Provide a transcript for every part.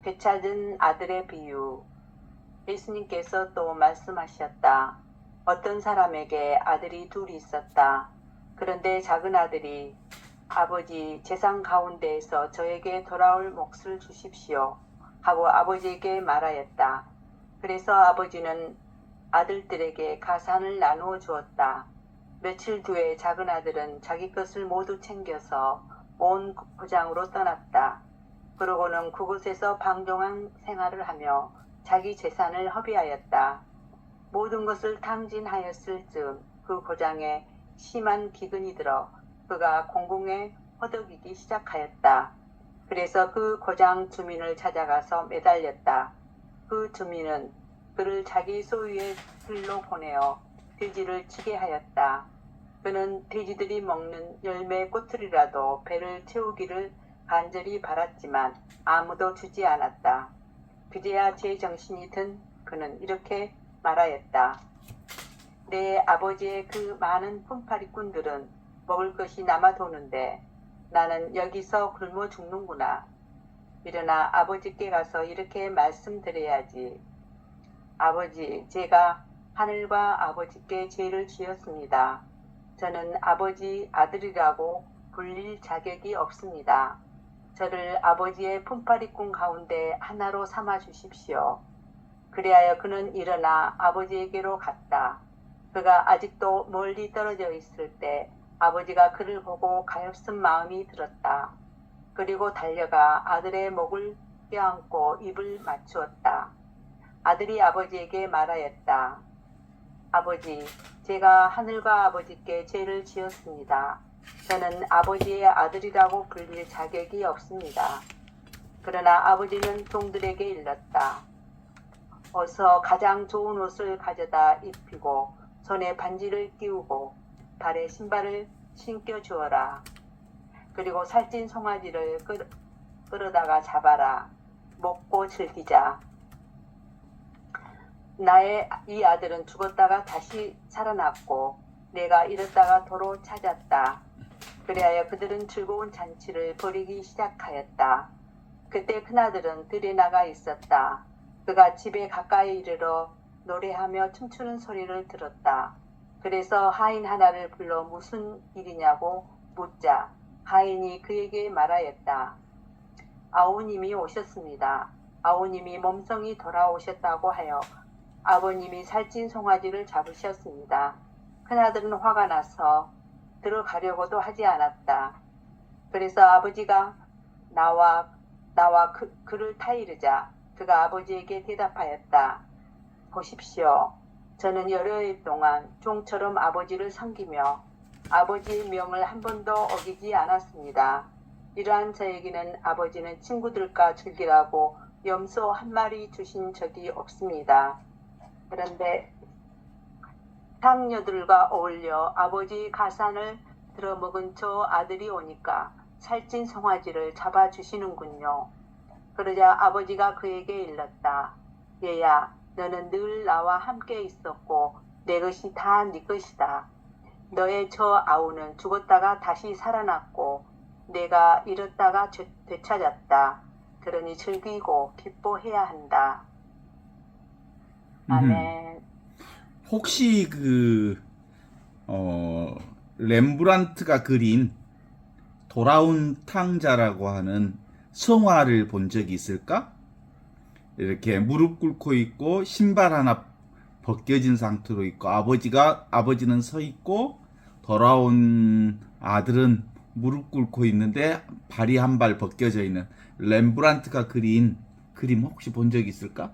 되찾은 아들의 비유. 예수님께서 또 말씀하셨다. 어떤 사람에게 아들이 둘이 있었다. 그런데 작은 아들이 아버지 재산 가운데에서 저에게 돌아올 몫을 주십시오 하고 아버지에게 말하였다. 그래서 아버지는 아들들에게 가산을 나누어 주었다. 며칠 뒤에 작은 아들은 자기 것을 모두 챙겨서 온 고장으로 떠났다. 그러고는 그곳에서 방종한 생활을 하며 자기 재산을 허비하였다. 모든 것을 탕진하였을 즈음 그 고장에 심한 기근이 들어 그가 공공에 허덕이기 시작하였다. 그래서 그 고장 주민을 찾아가서 매달렸다. 그 주민은 그를 자기 소유의 들로 보내어 돼지를 치게 하였다. 그는 돼지들이 먹는 열매 꼬투리라도 배를 채우기를 간절히 바랐지만 아무도 주지 않았다. 그제야 제정신이 든 그는 이렇게 말하였다. 내 아버지의 그 많은 품팔이꾼들은 먹을 것이 남아도는데 나는 여기서 굶어 죽는구나. 일어나 아버지께 가서 이렇게 말씀드려야지. 아버지, 제가 하늘과 아버지께 죄를 지었습니다. 저는 아버지 아들이라고 불릴 자격이 없습니다. 저를 아버지의 품팔이꾼 가운데 하나로 삼아 주십시오. 그리하여 그는 일어나 아버지에게로 갔다. 그가 아직도 멀리 떨어져 있을 때 아버지가 그를 보고 가엾은 마음이 들었다. 그리고 달려가 아들의 목을 껴안고 입을 맞추었다. 아들이 아버지에게 말하였다. 아버지, 제가 하늘과 아버지께 죄를 지었습니다. 저는 아버지의 아들이라고 불릴 자격이 없습니다. 그러나 아버지는 종들에게 일렀다. 어서 가장 좋은 옷을 가져다 입히고 손에 반지를 끼우고 발에 신발을 신겨 주어라. 그리고 살찐 송아지를 끌어다가 잡아라. 먹고 즐기자. 나의 이 아들은 죽었다가 다시 살아났고 내가 잃었다가 도로 찾았다. 그리하여 그들은 즐거운 잔치를 벌이기 시작하였다. 그때 큰아들은 들에 나가 있었다. 그가 집에 가까이 이르러 노래하며 춤추는 소리를 들었다. 그래서 하인 하나를 불러 무슨 일이냐고 묻자 하인이 그에게 말하였다. 아우님이 오셨습니다. 아우님이 몸성이 돌아오셨다고 하여 아버님이 살찐 송아지를 잡으셨습니다. 큰아들은 화가 나서 들어가려고도 하지 않았다. 그래서 아버지가 나와 그를 타이르자 그가 아버지에게 대답하였다. 보십시오. 저는 여러 해 동안 종처럼 아버지를 섬기며 아버지의 명을 한 번도 어기지 않았습니다. 이러한 저에게는 아버지는 친구들과 즐기라고 염소 한 마리 주신 적이 없습니다. 그런데 상녀들과 어울려 아버지 가산을 들어먹은 저 아들이 오니까 살찐 송아지를 잡아주시는군요. 그러자 아버지가 그에게 일렀다. 얘야, 너는 늘 나와 함께 있었고 내 것이 다 네 것이다. 너의 저 아우는 죽었다가 다시 살아났고 내가 잃었다가 되찾았다. 그러니 즐기고 기뻐해야 한다. 아멘. 혹시 렘브란트가 그린 돌아온 탕자라고 하는 성화를 본 적이 있을까? 이렇게 무릎 꿇고 있고 신발 하나 벗겨진 상태로 있고 아버지는 서 있고 돌아온 아들은 무릎 꿇고 있는데 발이 한 발 벗겨져 있는 렘브란트가 그린 그림 혹시 본 적이 있을까?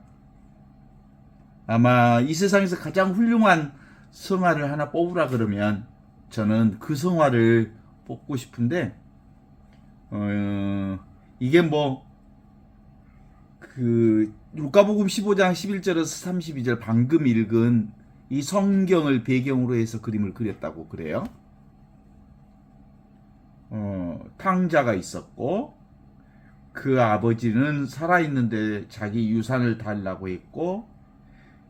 아마 이 세상에서 가장 훌륭한 성화를 하나 뽑으라 그러면 저는 그 성화를 뽑고 싶은데 이게 루카복음 15장 11절에서 32절 방금 읽은 이 성경을 배경으로 해서 그림을 그렸다고 그래요. 탕자가 있었고 그 아버지는 살아있는데 자기 유산을 달라고 했고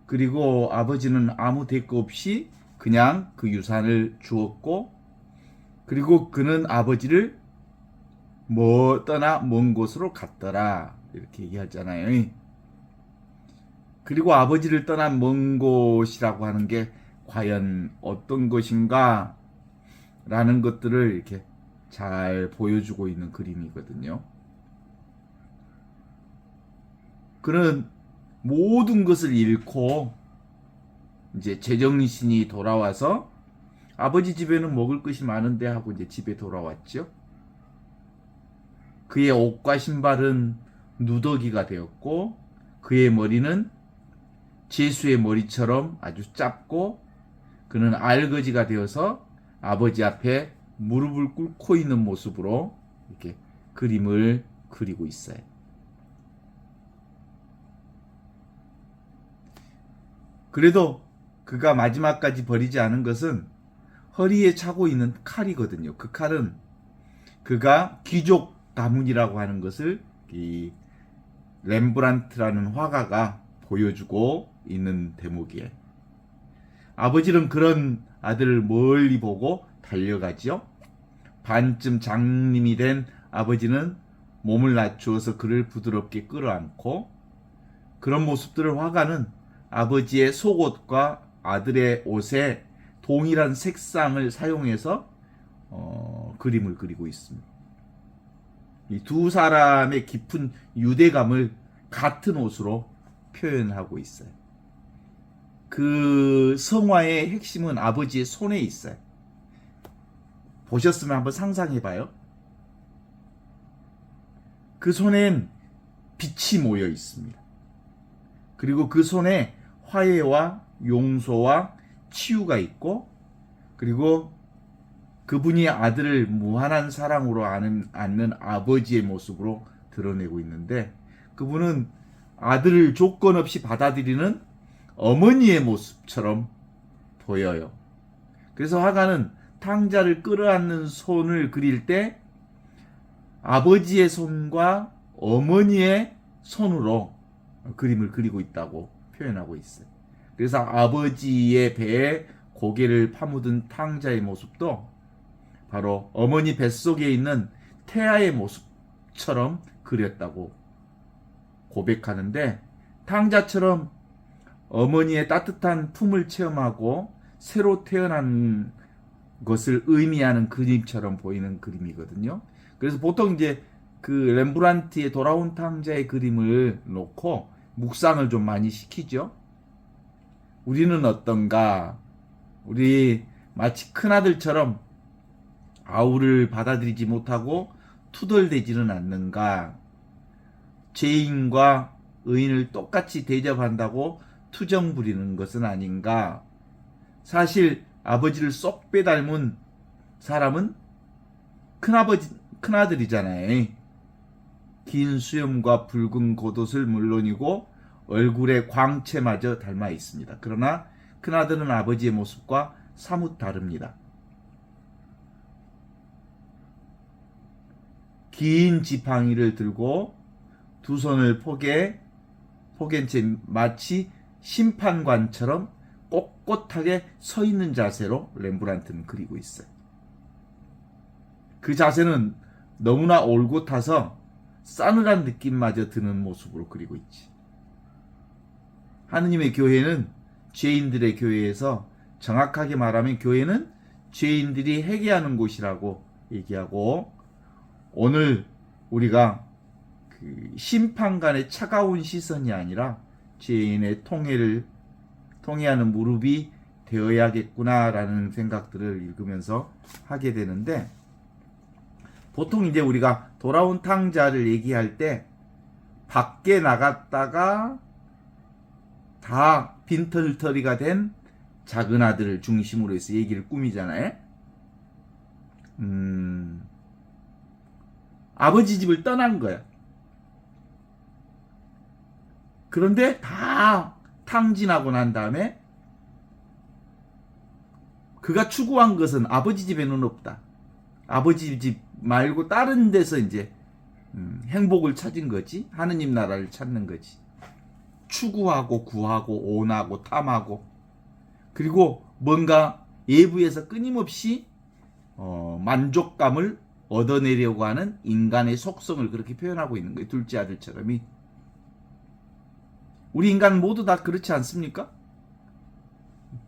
그리고 아버지는 아무 대가 없이 그냥 그 유산을 주었고 그리고 그는 아버지를 떠나 먼 곳으로 갔더라. 이렇게 얘기하잖아요. 그리고 아버지를 떠난 먼 곳이라고 하는 게 과연 어떤 것인가 라는 것들을 이렇게 잘 보여주고 있는 그림이거든요. 그는 모든 것을 잃고 이제 제정신이 돌아와서 아버지 집에는 먹을 것이 많은데 하고 이제 집에 돌아왔죠. 그의 옷과 신발은 누더기가 되었고 그의 머리는 제수의 머리처럼 아주 짧고 그는 알거지가 되어서 아버지 앞에 무릎을 꿇고 있는 모습으로 이렇게 그림을 그리고 있어요. 그래도 그가 마지막까지 버리지 않은 것은 허리에 차고 있는 칼이거든요. 그 칼은 그가 귀족 가문이라고 하는 것을 이 렘브란트라는 화가가 보여주고 있는 대목이에요. 아버지는 그런 아들을 멀리 보고 달려가지요. 반쯤 장님이 된 아버지는 몸을 낮추어서 그를 부드럽게 끌어안고 그런 모습들을 화가는 아버지의 속옷과 아들의 옷에 동일한 색상을 사용해서 그림을 그리고 있습니다. 이 두 사람의 깊은 유대감을 같은 옷으로 표현하고 있어요. 그 성화의 핵심은 아버지의 손에 있어요. 보셨으면 한번 상상해봐요. 그 손엔 빛이 모여 있습니다. 그리고 그 손에 화해와 용서와 치유가 있고, 그리고 그분이 아들을 무한한 사랑으로 안는 아버지의 모습으로 드러내고 있는데, 그분은 아들을 조건 없이 받아들이는 어머니의 모습처럼 보여요. 그래서 화가는 탕자를 끌어안는 손을 그릴 때 아버지의 손과 어머니의 손으로 그림을 그리고 있다고 표현하고 있어요. 그래서 아버지의 배에 고개를 파묻은 탕자의 모습도 바로 어머니 뱃속에 있는 태아의 모습처럼 그렸다고 고백하는데, 탕자처럼 어머니의 따뜻한 품을 체험하고 새로 태어난 것을 의미하는 그림처럼 보이는 그림이거든요. 그래서 보통 이제 그 렘브란트의 돌아온 탕자의 그림을 놓고 묵상을 좀 많이 시키죠. 우리는 어떤가? 우리 마치 큰아들처럼 아우를 받아들이지 못하고 투덜대지는 않는가? 죄인과 의인을 똑같이 대접한다고 투정 부리는 것은 아닌가? 사실 아버지를 쏙 빼닮은 사람은 큰아들이잖아요. 긴 수염과 붉은 겉옷을 물론이고 얼굴에 광채마저 닮아 있습니다. 그러나 큰아들은 아버지의 모습과 사뭇 다릅니다. 긴 지팡이를 들고 두 손을 포갠 채 마치 심판관처럼 꼿꼿하게 서 있는 자세로 렘브란트는 그리고 있어요. 그 자세는 너무나 올곧아서 싸늘한 느낌마저 드는 모습으로 그리고 있지. 하느님의 교회는 죄인들의 교회에서, 정확하게 말하면 교회는 죄인들이 회개하는 곳이라고 얘기하고, 오늘 우리가 그 심판관의 차가운 시선이 아니라 죄인의 통회하는 무릎이 되어야겠구나라는 생각들을 읽으면서 하게 되는데, 보통 이제 우리가 돌아온 탕자를 얘기할 때 밖에 나갔다가 다 빈털터리가 된 작은 아들을 중심으로 해서 얘기를 꾸미잖아요. 아버지 집을 떠난 거야. 그런데 다 탕진하고 난 다음에 그가 추구한 것은 아버지 집에는 없다. 아버지 집 말고 다른 데서 이제 행복을 찾은 거지. 하느님 나라를 찾는 거지. 추구하고 구하고 온하고 탐하고, 그리고 뭔가 외부에서 끊임없이 만족감을 얻어내려고 하는 인간의 속성을 그렇게 표현하고 있는 거예요. 둘째 아들처럼이. 우리 인간 모두 다 그렇지 않습니까?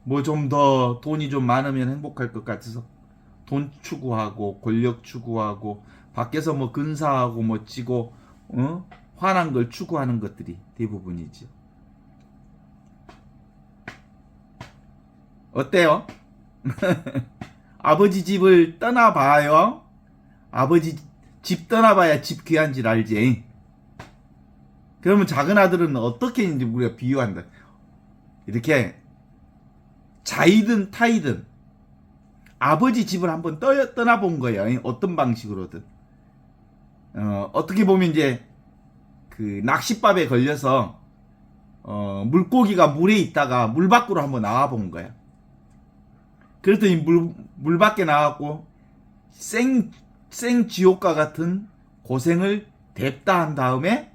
뭐 좀 더 돈이 좀 많으면 행복할 것 같아서 돈 추구하고 권력 추구하고 밖에서 뭐 근사하고 멋지고 환한 걸 추구하는 것들이 대부분이죠. 어때요? 아버지 집을 떠나봐요. 아버지 집 떠나봐야 집 귀한 줄 알지. 그러면 작은 아들은 어떻게 이제 우리가 비유한다. 이렇게 자이든 타이든 아버지 집을 한번 떠나본 거예요. 어떤 방식으로든. 어떻게 보면 이제 그 낚싯밥에 걸려서 물고기가 물에 있다가 물 밖으로 한번 나와 본 거야. 그랬더니 물 밖에 나왔고 생 지옥과 같은 고생을 뎁다 한 다음에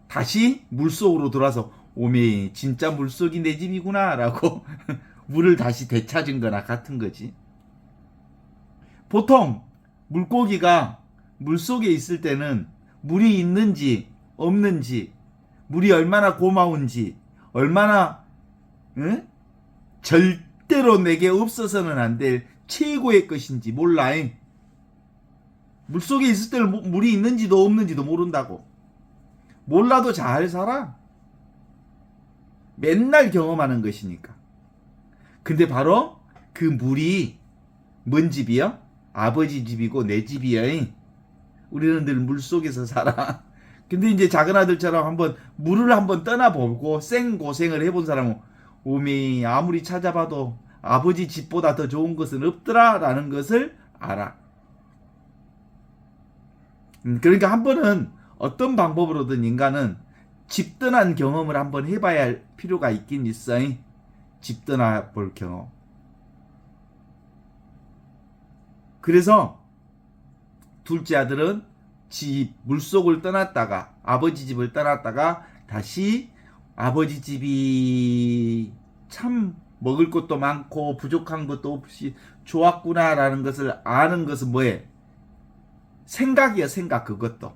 다시 물속으로 들어와서 오메 진짜 물속이 내 집이구나 라고 물을 다시 되찾은 거나 같은 거지. 보통 물고기가 물속에 있을 때는 물이 있는지 없는지 물이 얼마나 고마운지 얼마나 절대로 내게 없어서는 안 될 최고의 것인지 몰라. 물속에 있을 때는 물이 있는지도 없는지도 모른다고. 몰라도 잘 살아. 맨날 경험하는 것이니까. 근데 바로 그 물이 뭔 집이요? 아버지 집이고 내 집이야. 우리는 늘 물속에서 살아. 근데 이제 작은 아들처럼 한번 물을 한번 떠나보고 생고생을 해본 사람은 오미 아무리 찾아봐도 아버지 집보다 더 좋은 것은 없더라 라는 것을 알아. 그러니까 한 번은 어떤 방법으로든 인간은 집 떠난 경험을 한번 해봐야 할 필요가 있긴 있어. 집 떠나볼 경험. 그래서 둘째 아들은 물속을 떠났다가 아버지 집을 떠났다가 다시 아버지 집이 참 먹을 것도 많고 부족한 것도 없이 좋았구나라는 것을 아는 것은 뭐예요? 생각이야. 생각. 그것도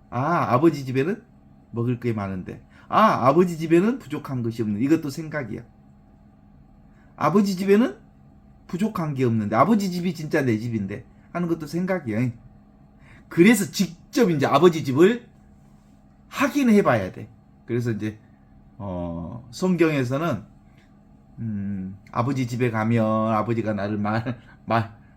아버지 집에는 먹을 게 많은데 아버지 집에는 부족한 것이 없는데 이것도 생각이야. 아버지 집에는 부족한 게 없는데 아버지 집이 진짜 내 집인데 하는 것도 생각이야. 그래서 직접 이제 아버지 집을 확인해 봐야 돼. 그래서 이제 성경에서는 아버지 집에 가면 아버지가 나를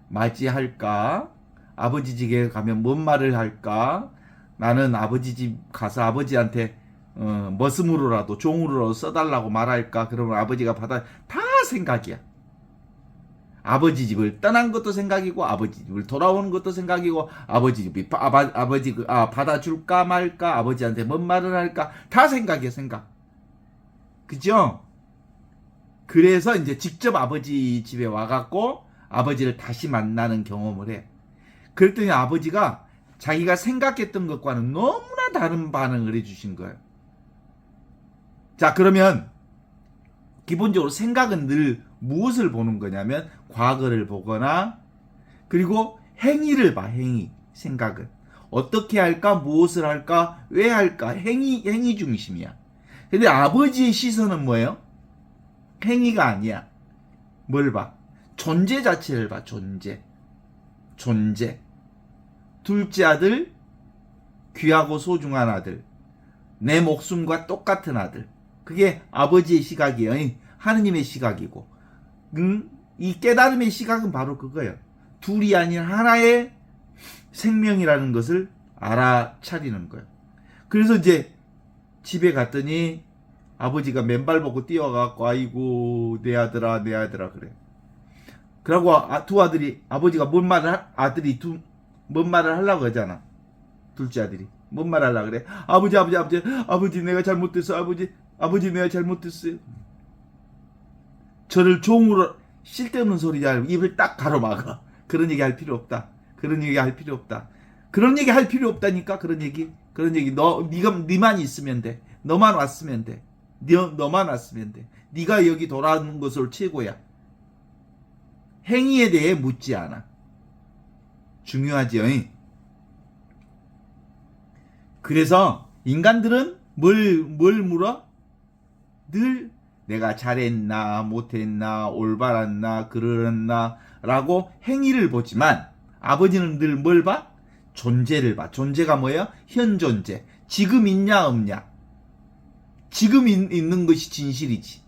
맞이할까? 아버지 집에 가면 뭔 말을 할까? 나는 아버지 집 가서 아버지한테 머슴으로라도 종으로라도 써달라고 말할까? 그러면 아버지가 다 생각이야. 아버지 집을 떠난 것도 생각이고 아버지 집을 돌아오는 것도 생각이고 아버지 집이 받아줄까 말까 아버지한테 뭔 말을 할까 다 생각이야. 생각. 그죠? 그래서 이제 직접 아버지 집에 와갖고 아버지를 다시 만나는 경험을 해. 그랬더니 아버지가 자기가 생각했던 것과는 너무나 다른 반응을 해주신 거예요. 자, 그러면 기본적으로 생각은 늘 무엇을 보는 거냐면 과거를 보거나 그리고 행위를 봐. 행위. 생각은 어떻게 할까, 무엇을 할까, 왜 할까, 행위 중심이야. 근데 아버지의 시선은 뭐예요? 행위가 아니야. 뭘 봐? 존재 자체를 봐. 존재. 둘째 아들, 귀하고 소중한 아들, 내 목숨과 똑같은 아들. 그게 아버지의 시각이에요. 하느님의 시각이고. 이 깨달음의 시각은 바로 그거예요. 둘이 아닌 하나의 생명이라는 것을 알아차리는 거예요. 그래서 이제 집에 갔더니 아버지가 맨발 벗고 뛰어가고 아이고 내 아들아 그래. 그러고 두 아들이 아버지가 뭔 말을 하려고 하잖아. 둘째 아들이 뭔 말 하려고 그래? 아버지 내가 잘못됐어. 아버지 내가 잘못됐어요. 저를 종으로 쓸데없는 소리야. 입을 딱 가로막아. 그런 얘기 할 필요 없다. 그런 얘기 할 필요 없다니까. 그런 얘기 니만 있으면 돼. 너만 왔으면 돼. 너만 왔으면 돼. 네가 여기 돌아오는 것으로 최고야. 행위에 대해 묻지 않아. 중요하지요. 그래서 인간들은 뭘 물어? 늘 내가 잘했나 못했나 올바랐나 그러나 라고 행위를 보지만 아버지는 늘 뭘 봐? 존재를 봐. 존재가 뭐예요? 현 존재. 지금 있냐 없냐. 지금 있는 것이 진실이지.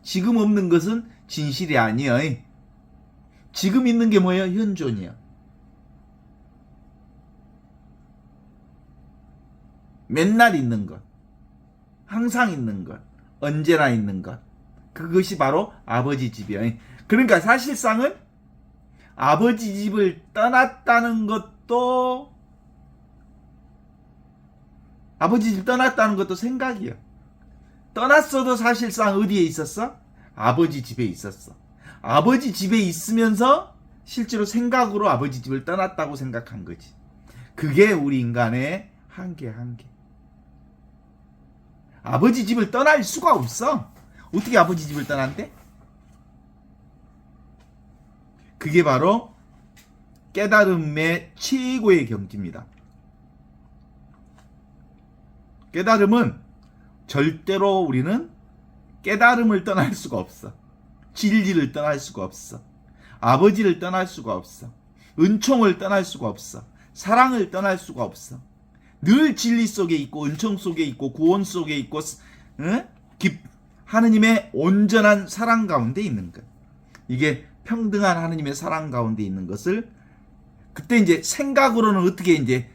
지금 없는 것은 진실이 아니에요. 지금 있는 게 뭐예요? 현존이야. 맨날 있는 것. 항상 있는 것. 언제나 있는 것. 그것이 바로 아버지 집이에요. 그러니까 사실상은 아버지 집을 떠났다는 것도 아버지 집 떠났다는 것도 생각이야. 떠났어도 사실상 어디에 있었어? 아버지 집에 있었어. 아버지 집에 있으면서 실제로 생각으로 아버지 집을 떠났다고 생각한 거지. 그게 우리 인간의 한계. 아버지 집을 떠날 수가 없어. 어떻게 아버지 집을 떠난대? 그게 바로 깨달음의 최고의 경지입니다. 깨달음은 절대로 우리는 깨달음을 떠날 수가 없어. 진리를 떠날 수가 없어. 아버지를 떠날 수가 없어. 은총을 떠날 수가 없어. 사랑을 떠날 수가 없어. 늘 진리 속에 있고 은총 속에 있고 구원 속에 있고 하느님의 온전한 사랑 가운데 있는 것. 이게 평등한 하느님의 사랑 가운데 있는 것을 그때 이제 생각으로는 어떻게 이제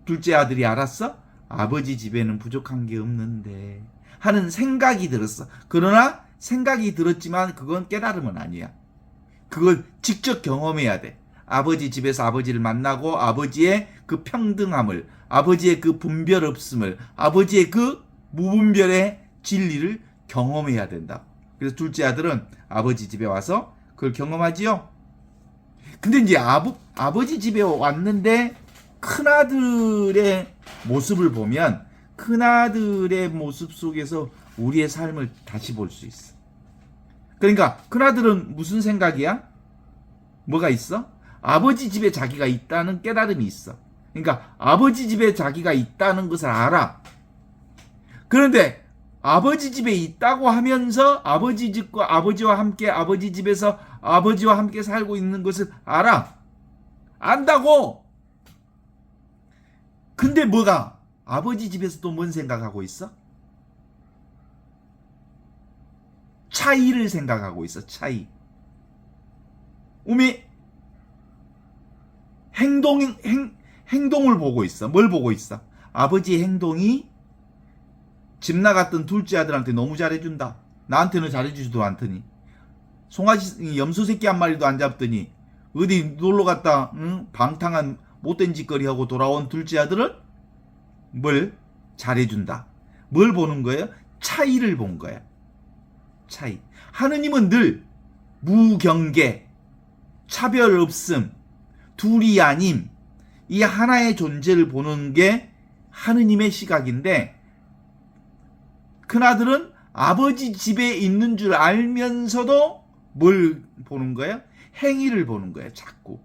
둘째 아들이 알았어? 아버지 집에는 부족한 게 없는데 하는 생각이 들었어. 그러나 생각이 들었지만 그건 깨달음은 아니야. 그걸 직접 경험해야 돼. 아버지 집에서 아버지를 만나고 아버지의 그 평등함을, 아버지의 그 분별 없음을, 아버지의 그 무분별의 진리를 경험해야 된다. 그래서 둘째 아들은 아버지 집에 와서 그걸 경험하지요. 근데 이제 아버지 집에 왔는데 큰아들의 모습을 보면 큰아들의 모습 속에서 우리의 삶을 다시 볼 수 있어. 그러니까 큰아들은 무슨 생각이야? 뭐가 있어? 아버지 집에 자기가 있다는 깨달음이 있어. 그러니까 아버지 집에 자기가 있다는 것을 알아. 그런데 아버지 집에 있다고 하면서 아버지 집과 아버지와 함께 아버지 집에서 아버지와 함께 살고 있는 것을 알아. 안다고. 근데 뭐가? 아버지 집에서 또 뭔 생각하고 있어? 차이를 생각하고 있어. 차이. 우미 행동을 보고 있어. 뭘 보고 있어? 아버지의 행동이 집 나갔던 둘째 아들한테 너무 잘해준다. 나한테는 잘해주지도 않더니 송아지 염소 새끼 한 마리도 안 잡더니 어디 놀러 갔다 방탕한 못된 짓거리 하고 돌아온 둘째 아들은 뭘 잘해준다. 뭘 보는 거예요? 차이를 본 거야. 차이. 하느님은 늘 무경계, 차별 없음, 둘이 아님, 이 하나의 존재를 보는 게 하느님의 시각인데 큰아들은 아버지 집에 있는 줄 알면서도 뭘 보는 거예요? 행위를 보는 거예요. 자꾸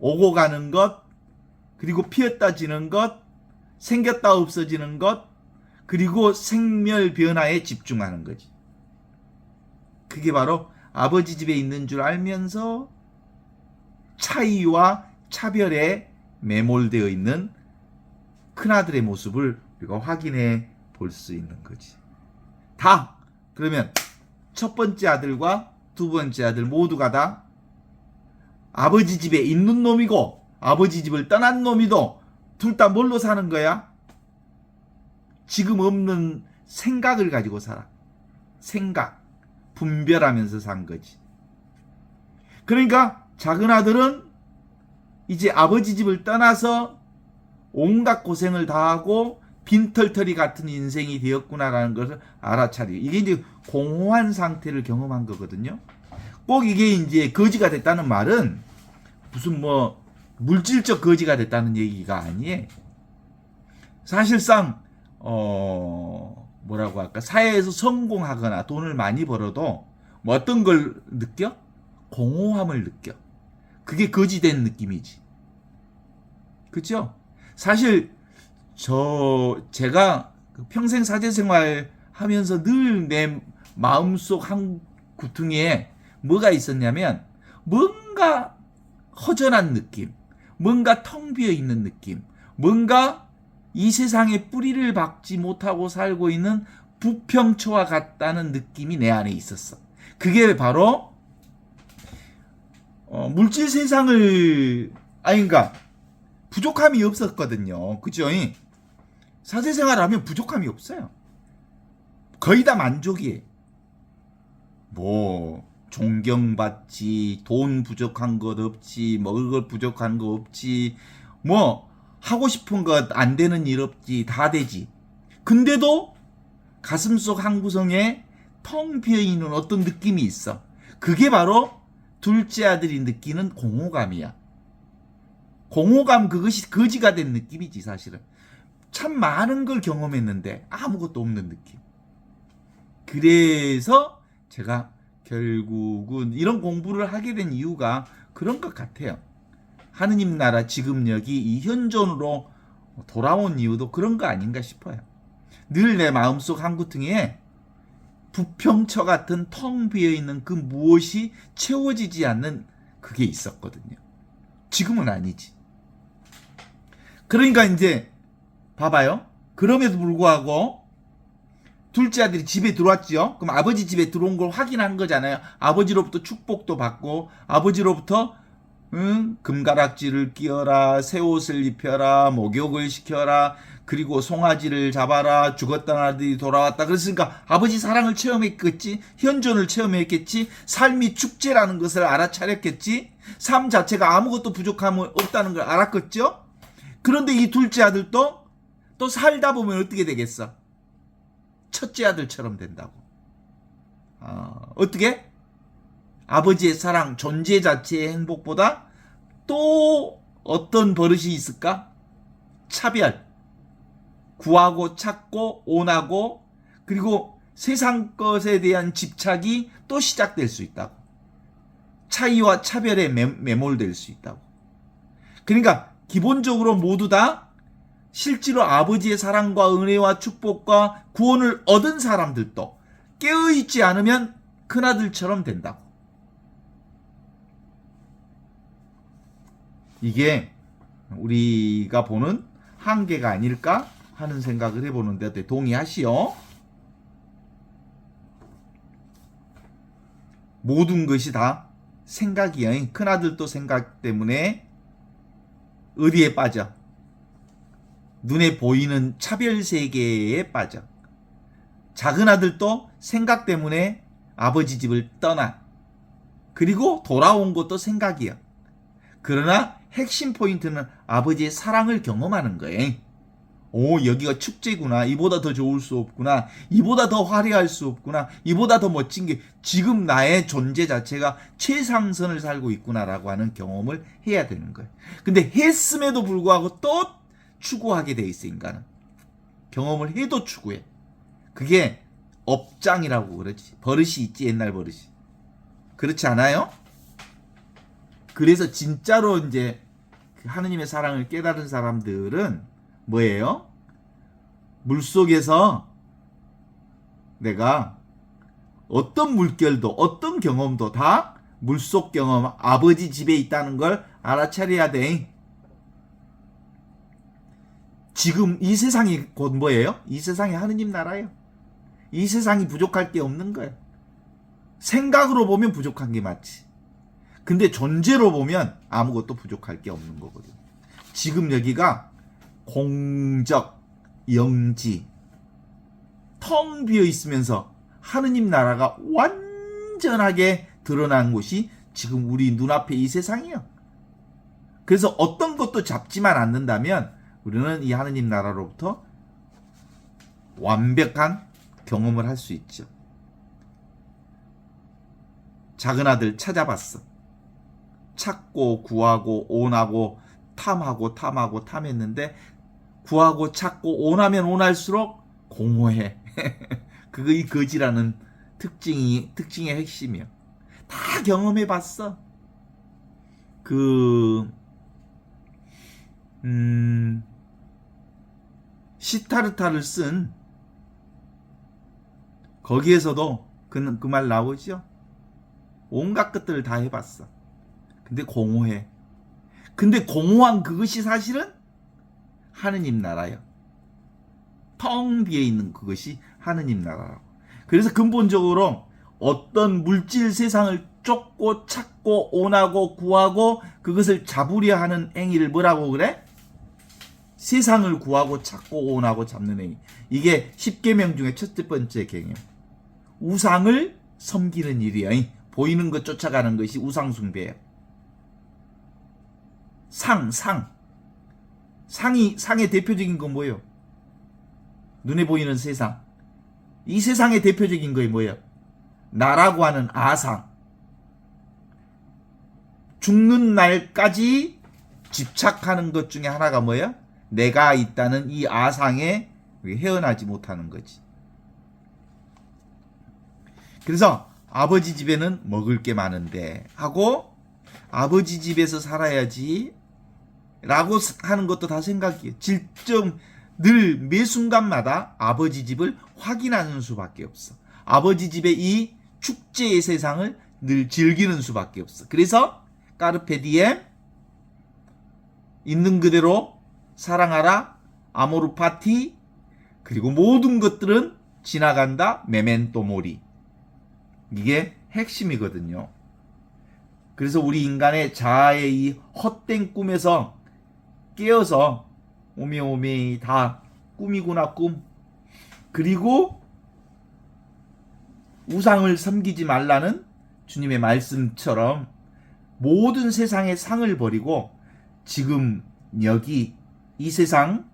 오고 가는 것, 그리고 피었다 지는 것, 생겼다 없어지는 것, 그리고 생멸 변화에 집중하는 거지. 그게 바로 아버지 집에 있는 줄 알면서 차이와 차별에 매몰되어 있는 큰아들의 모습을 우리가 확인해 볼 수 있는 거지. 다 그러면 첫 번째 아들과 두 번째 아들 모두가 다 아버지 집에 있는 놈이고 아버지 집을 떠난 놈이도 둘 다 뭘로 사는 거야? 지금 없는 생각을 가지고 살아. 생각, 분별하면서 산 거지. 그러니까 작은 아들은 이제 아버지 집을 떠나서 온갖 고생을 다하고 빈털터리 같은 인생이 되었구나라는 것을 알아차리고, 이게 이제 공허한 상태를 경험한 거거든요. 꼭 이게 이제 거지가 됐다는 말은 무슨 뭐 물질적 거지가 됐다는 얘기가 아니에요. 사실상 뭐라고 할까, 사회에서 성공하거나 돈을 많이 벌어도 뭐 어떤 걸 느껴? 공허함을 느껴. 그게 거지된 느낌이지. 그죠? 사실 제가 평생 사제생활 하면서 늘 내 마음속 한 구퉁이에 뭐가 있었냐면 뭔가 허전한 느낌, 뭔가 텅 비어 있는 느낌, 뭔가 이 세상에 뿌리를 박지 못하고 살고 있는 부평초와 같다는 느낌이 내 안에 있었어. 그게 바로 물질 세상을 그러니까 부족함이 없었거든요. 그죠? 사제생활하면 부족함이 없어요. 거의 다 만족이에요. 뭐 존경받지, 돈 부족한 것 없지, 먹을 것 부족한 거 없지, 뭐 하고 싶은 것 안 되는 일 없지, 다 되지. 근데도 가슴속 한 구석에 텅 비어 있는 어떤 느낌이 있어. 그게 바로 둘째 아들이 느끼는 공허감이야. 공허감, 그것이 거지가 된 느낌이지. 사실은 참 많은 걸 경험했는데 아무것도 없는 느낌. 그래서 제가 결국은 이런 공부를 하게 된 이유가 그런 것 같아요. 하느님 나라 지금 여기 이 현존으로 돌아온 이유도 그런 거 아닌가 싶어요. 늘 내 마음속 한구퉁이에 부평처 같은 텅 비어있는 그 무엇이 채워지지 않는 그게 있었거든요. 지금은 아니지. 그러니까 이제 봐봐요. 그럼에도 불구하고 둘째 아들이 집에 들어왔지요. 그럼 아버지 집에 들어온 걸 확인한 거잖아요. 아버지로부터 축복도 받고 아버지로부터 금가락지를 끼워라, 새 옷을 입혀라, 목욕을 시켜라, 그리고 송아지를 잡아라, 죽었던 아들이 돌아왔다. 그랬으니까 아버지 사랑을 체험했겠지, 현존을 체험했겠지, 삶이 축제라는 것을 알아차렸겠지, 삶 자체가 아무것도 부족함 없다는 걸 알았겠죠. 그런데 이 둘째 아들도 또 살다 보면 어떻게 되겠어? 첫째 아들처럼 된다고. 어떻게? 아버지의 사랑, 존재 자체의 행복보다 또 어떤 버릇이 있을까? 차별. 구하고 찾고 온하고 그리고 세상 것에 대한 집착이 또 시작될 수 있다고. 차이와 차별에 매몰될 수 있다고. 그러니까 기본적으로 모두 다 실제로 아버지의 사랑과 은혜와 축복과 구원을 얻은 사람들도 깨어있지 않으면 큰아들처럼 된다고. 이게 우리가 보는 한계가 아닐까 하는 생각을 해보는데 어때? 동의하시오? 모든 것이 다 생각이야. 큰아들도 생각 때문에 어디에 빠져? 눈에 보이는 차별 세계에 빠져. 작은 아들도 생각 때문에 아버지 집을 떠나. 그리고 돌아온 것도 생각이야. 그러나 핵심 포인트는 아버지의 사랑을 경험하는 거예요. 오, 여기가 축제구나. 이보다 더 좋을 수 없구나. 이보다 더 화려할 수 없구나. 이보다 더 멋진 게 지금 나의 존재 자체가 최상선을 살고 있구나라고 하는 경험을 해야 되는 거예요. 근데 했음에도 불구하고 또 추구하게 돼 있어, 인간은. 경험을 해도 추구해. 그게 업장이라고 그러지. 버릇이 있지, 옛날 버릇이. 그렇지 않아요? 그래서 진짜로 이제 하느님의 사랑을 깨달은 사람들은 뭐예요? 물속에서 내가 어떤 물결도 어떤 경험도 다 물속 경험, 아버지 집에 있다는 걸 알아차려야 돼. 지금 이 세상이 곧 뭐예요? 이 세상이 하느님 나라예요. 이 세상이 부족할 게 없는 거예요. 생각으로 보면 부족한 게 맞지. 근데 존재로 보면 아무것도 부족할 게 없는 거거든. 지금 여기가 공적, 영지, 텅 비어 있으면서 하느님 나라가 완전하게 드러난 곳이 지금 우리 눈앞에 이 세상이에요. 그래서 어떤 것도 잡지만 않는다면 우리는 이 하느님 나라로부터 완벽한 경험을 할 수 있죠. 작은 아들 찾아봤어. 찾고 구하고 온하고 탐하고 탐했는데 구하고 찾고 온하면 온할수록 공허해. 그거 이 거지라는 특징의 핵심이야. 다 경험해봤어. 시타르타를 쓴 거기에서도 그 말 나오죠. 온갖 것들을 다 해봤어. 근데 공허해. 근데 공허한 그것이 사실은 하느님 나라예요. 텅 비어 있는 그것이 하느님 나라라고. 그래서 근본적으로 어떤 물질 세상을 쫓고 찾고 온하고 구하고 그것을 잡으려 하는 행위를 뭐라고 그래? 세상을 구하고 찾고 온하고 잡는 행위. 이게 10계명 중에 첫째 번째 계명. 우상을 섬기는 일이야. 보이는 것 쫓아가는 것이 우상 숭배예요. 상의 대표적인 건 뭐예요? 눈에 보이는 세상. 이 세상의 대표적인 것이 뭐예요? 나라고 하는 아상. 죽는 날까지 집착하는 것 중에 하나가 뭐예요? 내가 있다는 이 아상에 헤어나지 못하는 거지. 그래서 아버지 집에는 먹을 게 많은데 하고 아버지 집에서 살아야지 라고 하는 것도 다 생각이에요. 늘 매 순간마다 아버지 집을 확인하는 수밖에 없어. 아버지 집의 이 축제의 세상을 늘 즐기는 수밖에 없어. 그래서 까르페 디엠, 있는 그대로 사랑하라, 아모르 파티, 그리고 모든 것들은 지나간다, 메멘토 모리. 이게 핵심이거든요. 그래서 우리 인간의 자아의 이 헛된 꿈에서 깨어서 오메오메 다 꿈이구나 꿈. 그리고 우상을 섬기지 말라는 주님의 말씀처럼 모든 세상의 상을 버리고 지금 여기 이 세상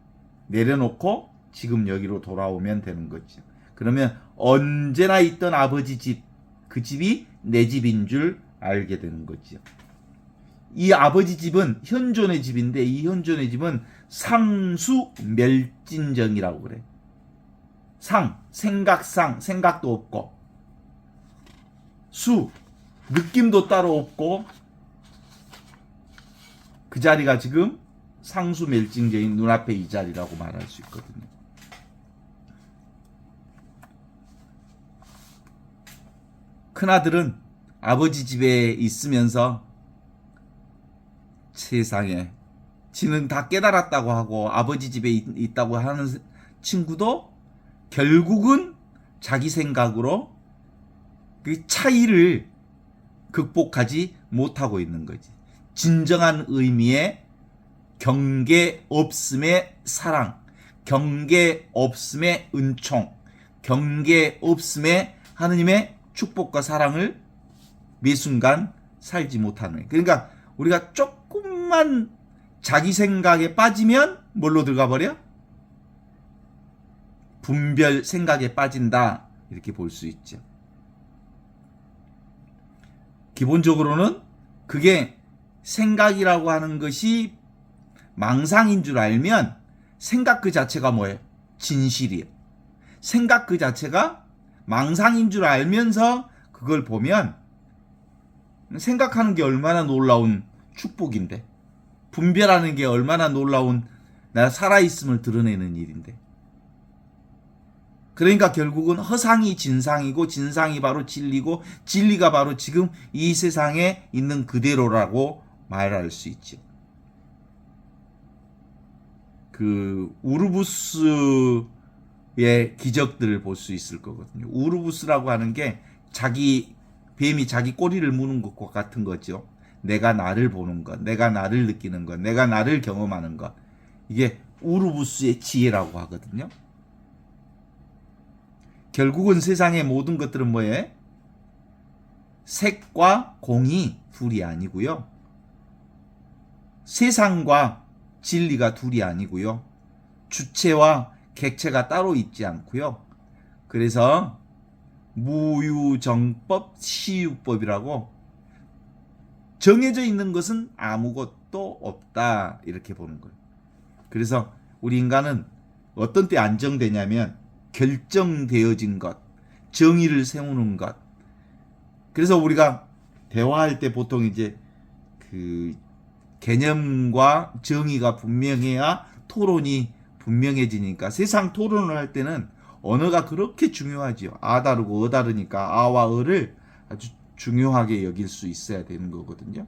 내려놓고 지금 여기로 돌아오면 되는 거죠. 그러면 언제나 있던 아버지 집, 그 집이 내 집인 줄 알게 되는 거죠. 이 아버지 집은 현존의 집인데 이 현존의 집은 상수멸진정이라고 그래. 생각도 없고, 느낌도 따로 없고, 그 자리가 지금 상수멸진정인 눈앞에 이 자리라고 말할 수 있거든요. 큰아들은 아버지 집에 있으면서 세상에 지는 다 깨달았다고 하고 아버지 집에 있다고 하는 친구도 결국은 자기 생각으로 그 차이를 극복하지 못하고 있는 거지. 진정한 의미의 경계 없음의 사랑, 경계 없음의 은총, 경계 없음의 하느님의 축복과 사랑을 매 순간 살지 못하는 거예요. 그러니까 우리가 조금만 자기 생각에 빠지면 뭘로 들어가 버려? 분별 생각에 빠진다. 이렇게 볼 수 있죠. 기본적으로는 그게 생각이라고 하는 것이 망상인 줄 알면 생각 그 자체가 뭐예요? 진실이에요. 생각 그 자체가 망상인 줄 알면서 그걸 보면 생각하는 게 얼마나 놀라운 축복인데, 분별하는 게 얼마나 놀라운 내가 살아있음을 드러내는 일인데. 그러니까 결국은 허상이 진상이고 진상이 바로 진리고 진리가 바로 지금 이 세상에 있는 그대로라고 말할 수 있죠. 그 우르부스의 기적들을 볼 수 있을 거거든요. 우르부스라고 하는 게 뱀이 자기 꼬리를 무는 것과 같은 거죠. 내가 나를 보는 것, 내가 나를 느끼는 것, 내가 나를 경험하는 것. 이게 우르부스의 지혜라고 하거든요. 결국은 세상의 모든 것들은 뭐예요? 색과 공이 둘이 아니고요. 세상과 진리가 둘이 아니고요. 주체와 객체가 따로 있지 않고요. 그래서 무유정법, 시유법이라고 정해져 있는 것은 아무것도 없다. 이렇게 보는 거예요. 그래서 우리 인간은 어떤 때 안정되냐면 결정되어진 것, 정의를 세우는 것. 그래서 우리가 대화할 때 보통 이제 그 개념과 정의가 분명해야 토론이 분명해지니까 세상 토론을 할 때는 언어가 그렇게 중요하지요. 아 다르고 어 다르니까 아와 어를 아주 중요하게 여길 수 있어야 되는 거거든요.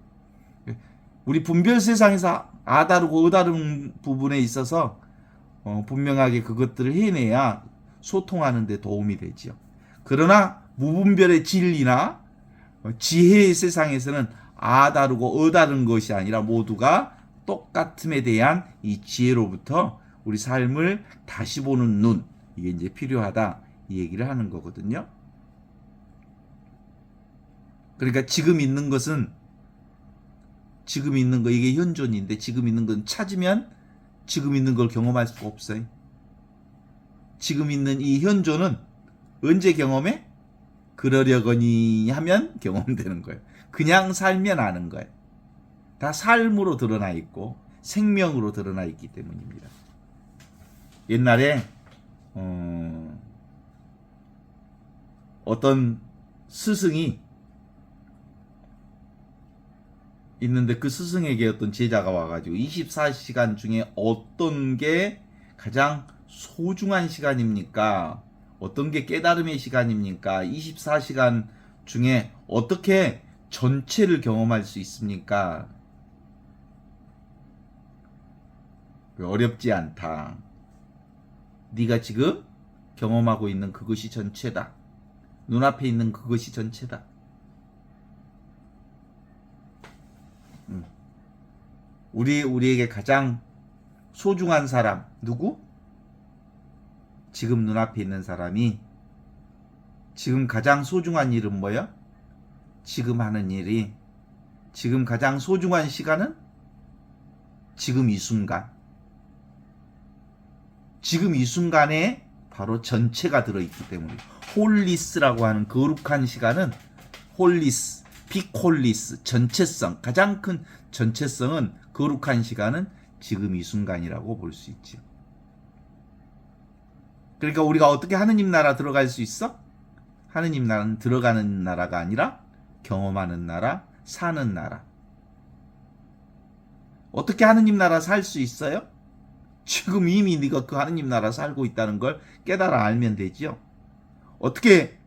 우리 분별 세상에서 아 다르고 어 다른 부분에 있어서 분명하게 그것들을 해내야 소통하는 데 도움이 되지요. 그러나 무분별의 진리나 지혜의 세상에서는 아 다르고 어 다른 것이 아니라 모두가 똑같음에 대한 이 지혜로부터 우리 삶을 다시 보는 눈, 이게 이제 필요하다 이 얘기를 하는 거거든요. 그러니까 지금 있는 것은 지금 있는 거 이게 현존인데 지금 있는 건 찾으면 지금 있는 걸 경험할 수가 없어요. 지금 있는 이 현존은 언제 경험해? 그러려거니 하면 경험되는 거예요. 그냥 살면 아는 거예요. 다 삶으로 드러나 있고 생명으로 드러나 있기 때문입니다. 옛날에 어떤 스승이 있는데 그 스승에게 어떤 제자가 와가지고 24시간 중에 어떤 게 가장 소중한 시간입니까? 어떤 게 깨달음의 시간입니까? 24시간 중에 어떻게 전체를 경험할 수 있습니까? 어렵지 않다. 네가 지금 경험하고 있는 그것이 전체다. 눈앞에 있는 그것이 전체다. 우리에게 가장 소중한 사람 누구? 지금 눈앞에 있는 사람이 지금 가장 소중한 일은 뭐야? 지금 하는 일이 지금 가장 소중한 시간은 지금 이 순간. 지금 이 순간에 바로 전체가 들어있기 때문에 홀리스라고 하는 거룩한 시간은 홀리스, 빅홀리스, 전체성, 가장 큰 전체성은 거룩한 시간은 지금 이 순간이라고 볼 수 있죠. 그러니까 우리가 어떻게 하느님 나라 들어갈 수 있어? 하느님 나라는 들어가는 나라가 아니라 경험하는 나라, 사는 나라. 어떻게 하느님 나라 살 수 있어요? 지금 이미 네가 그 하느님 나라 살고 있다는 걸 깨달아 알면 되지요. 어떻게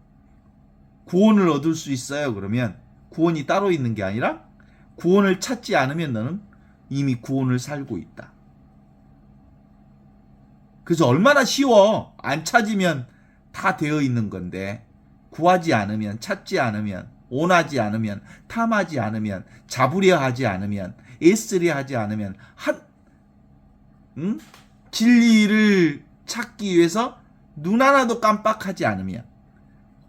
구원을 얻을 수 있어요? 그러면 구원이 따로 있는 게 아니라 구원을 찾지 않으면 너는 이미 구원을 살고 있다. 그래서 얼마나 쉬워. 안 찾으면 다 되어 있는 건데 구하지 않으면, 찾지 않으면, 원하지 않으면, 탐하지 않으면, 잡으려 하지 않으면, 애쓰려 하지 않으면, 진리를 찾기 위해서 눈 하나도 깜빡하지 않으면,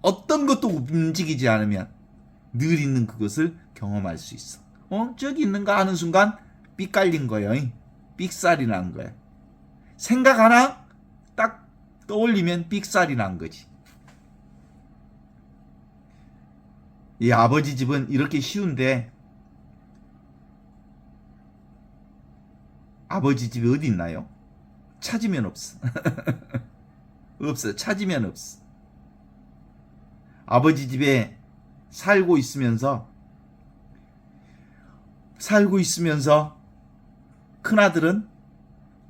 어떤 것도 움직이지 않으면 늘 있는 그것을 경험할 수 있어. 저기 있는가 하는 순간 삑 깔린 거예요. 삑살이 난 거예요. 생각 하나 딱 떠올리면 삑살이 난 거지. 이 아버지 집은 이렇게 쉬운데 아버지 집이 어디 있나요? 찾으면 없어. 없어. 찾으면 없어. 아버지 집에 살고 있으면서 큰아들은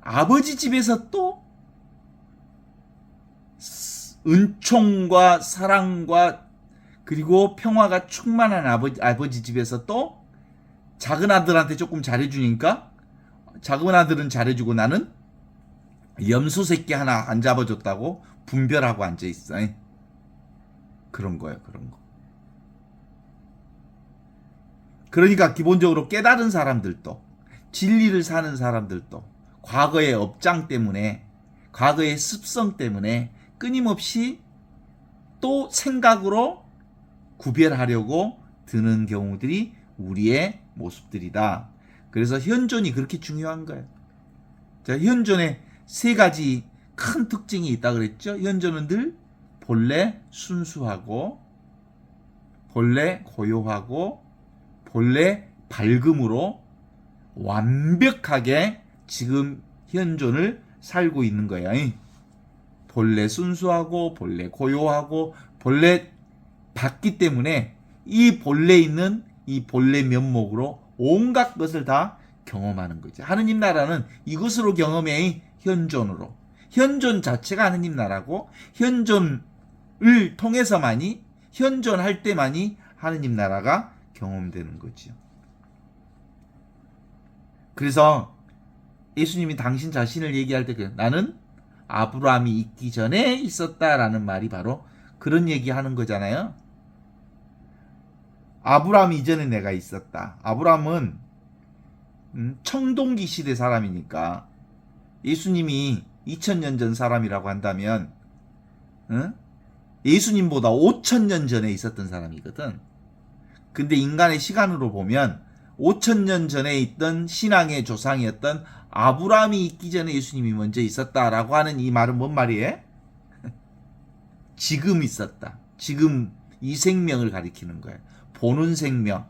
아버지 집에서 또 은총과 사랑과 그리고 평화가 충만한 아버지 집에서 또 작은 아들한테 조금 잘해주니까 작은 아들은 잘해주고 나는 염소 새끼 하나 안 잡아줬다고 분별하고 앉아있어. 그런 거예요. 그런 거. 그러니까 기본적으로 깨달은 사람들도 진리를 사는 사람들도 과거의 업장 때문에 과거의 습성 때문에 끊임없이 또 생각으로 구별하려고 드는 경우들이 우리의 모습들이다. 그래서 현존이 그렇게 중요한 거예요. 자, 현존에 세 가지 큰 특징이 있다 그랬죠. 현존은 늘 본래 순수하고 본래 고요하고 본래 밝음으로 완벽하게 지금 현존을 살고 있는 거야. 본래 순수하고 본래 고요하고 본래 밝기 때문에 이 본래 있는 이 본래 면목으로 온갖 것을 다 경험하는 거지. 하느님 나라는 이것으로 경험해. 현존으로. 현존 자체가 하느님 나라고, 현존을 통해서만이, 현존할 때만이 하느님 나라가 경험되는 거지요. 그래서 예수님이 당신 자신을 얘기할 때 나는 아브라함이 있기 전에 있었다라는 말이 바로 그런 얘기하는 거잖아요. 아브라함 이전에 내가 있었다. 아브라함은 청동기 시대 사람이니까 예수님이 2000년 전 사람이라고 한다면 예수님보다 5000년 전에 있었던 사람이거든. 근데 인간의 시간으로 보면 5000년 전에 있던 신앙의 조상이었던 아브라함이 있기 전에 예수님이 먼저 있었다라고 하는 이 말은 뭔 말이에요? 지금 있었다. 지금 이 생명을 가리키는 거예요. 보는 생명.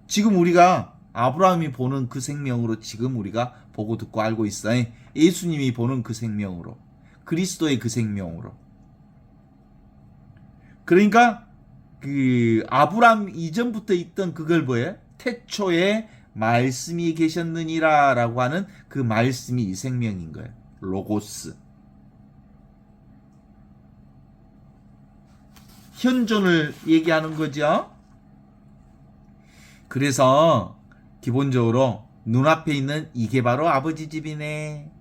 지금 우리가 아브라함이 보는 그 생명으로 지금 우리가 보고 듣고 알고 있어요. 예수님이 보는 그 생명으로. 그리스도의 그 생명으로. 그러니까 그 아브라함 이전부터 있던 그걸 뭐예요? 태초에 말씀이 계셨느니라 라고 하는 그 말씀이 이 생명인 거예요. 로고스. 현존을 얘기하는 거죠. 그래서 기본적으로 눈앞에 있는 이게 바로 아버지 집이네.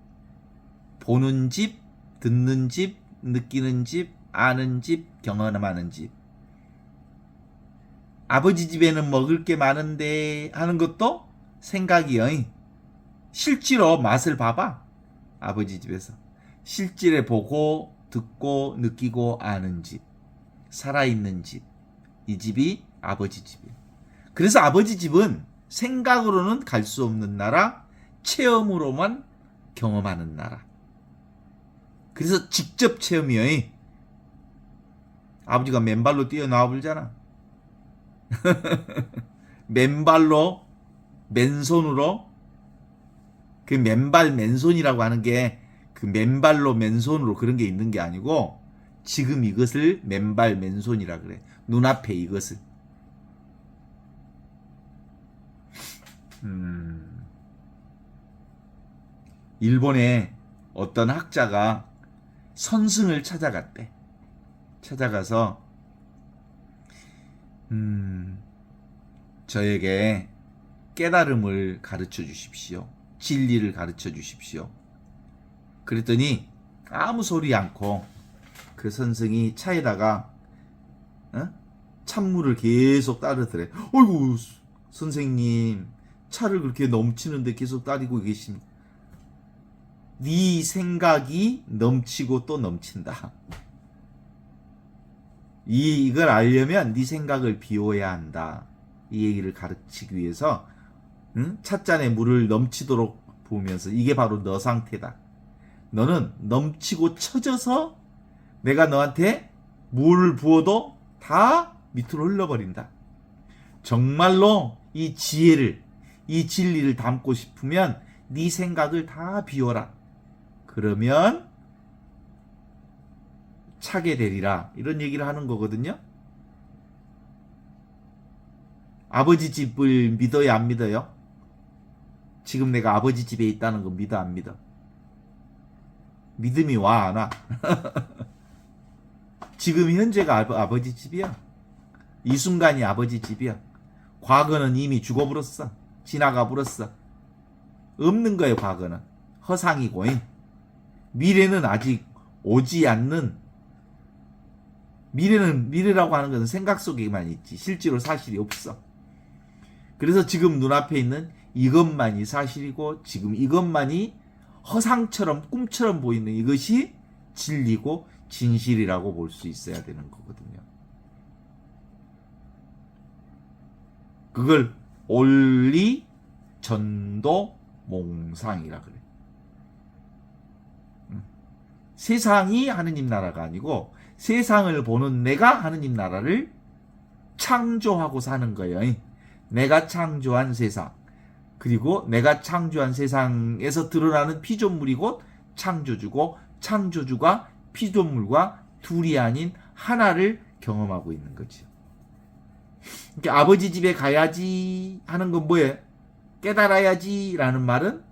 보는 집, 듣는 집, 느끼는 집, 아는 집, 경험하는 집. 아버지 집에는 먹을 게 많은데 하는 것도 생각이요. 실제로 맛을 봐봐. 아버지 집에서. 실제로 보고 듣고 느끼고 아는 집. 살아있는 집. 이 집이 아버지 집이에요. 그래서 아버지 집은 생각으로는 갈 수 없는 나라, 체험으로만 경험하는 나라. 그래서 직접 체험이요. 아버지가 맨발로 뛰어나와 불잖아. 맨발로, 맨손으로, 그 맨발, 맨손이라고 하는 게 그 맨발로, 맨손으로 그런 게 있는 게 아니고 지금 이것을 맨발, 맨손이라 그래. 눈앞에 이것을. 일본의 어떤 학자가 선승을 찾아갔대. 찾아가서 저에게 깨달음을 가르쳐 주십시오. 진리를 가르쳐 주십시오. 그랬더니 아무 소리 않고 그 선생이 차에다가 찬물을 계속 따르더래. 어이구 선생님 차를 그렇게 넘치는데 계속 따르고 계십니다. 네 생각이 넘치고 또 넘친다. 이걸 알려면 네 생각을 비워야 한다. 이 얘기를 가르치기 위해서 찻잔에 물을 넘치도록 부으면서 이게 바로 너 상태다. 너는 넘치고 처져서 내가 너한테 물을 부어도 다 밑으로 흘러버린다. 정말로 이 지혜를, 이 진리를 담고 싶으면 네 생각을 다 비워라. 그러면 차게 되리라. 이런 얘기를 하는 거거든요. 아버지 집을 믿어요, 안 믿어요? 지금 내가 아버지 집에 있다는 거 믿어, 안 믿어? 믿음이 와, 안 와? 지금 현재가 아버지 집이야. 이 순간이 아버지 집이야. 과거는 이미 죽어버렸어. 지나가 버렸어. 없는 거예요, 과거는. 허상이고. 미래는 아직 오지 않는, 미래라고 하는 것은 생각 속에만 있지. 실제로 사실이 없어. 그래서 지금 눈앞에 있는 이것만이 사실이고, 지금 이것만이 허상처럼, 꿈처럼 보이는 이것이 진리고 진실이라고 볼 수 있어야 되는 거거든요. 그걸 올리 전도 몽상이라 그래. 세상이 하느님 나라가 아니고 세상을 보는 내가 하느님 나라를 창조하고 사는 거예요. 내가 창조한 세상, 그리고 내가 창조한 세상에서 드러나는 피조물이고 창조주고, 창조주가 피조물과 둘이 아닌 하나를 경험하고 있는 거죠. 그러니까 아버지 집에 가야지 하는 건 뭐예요? 깨달아야지 라는 말은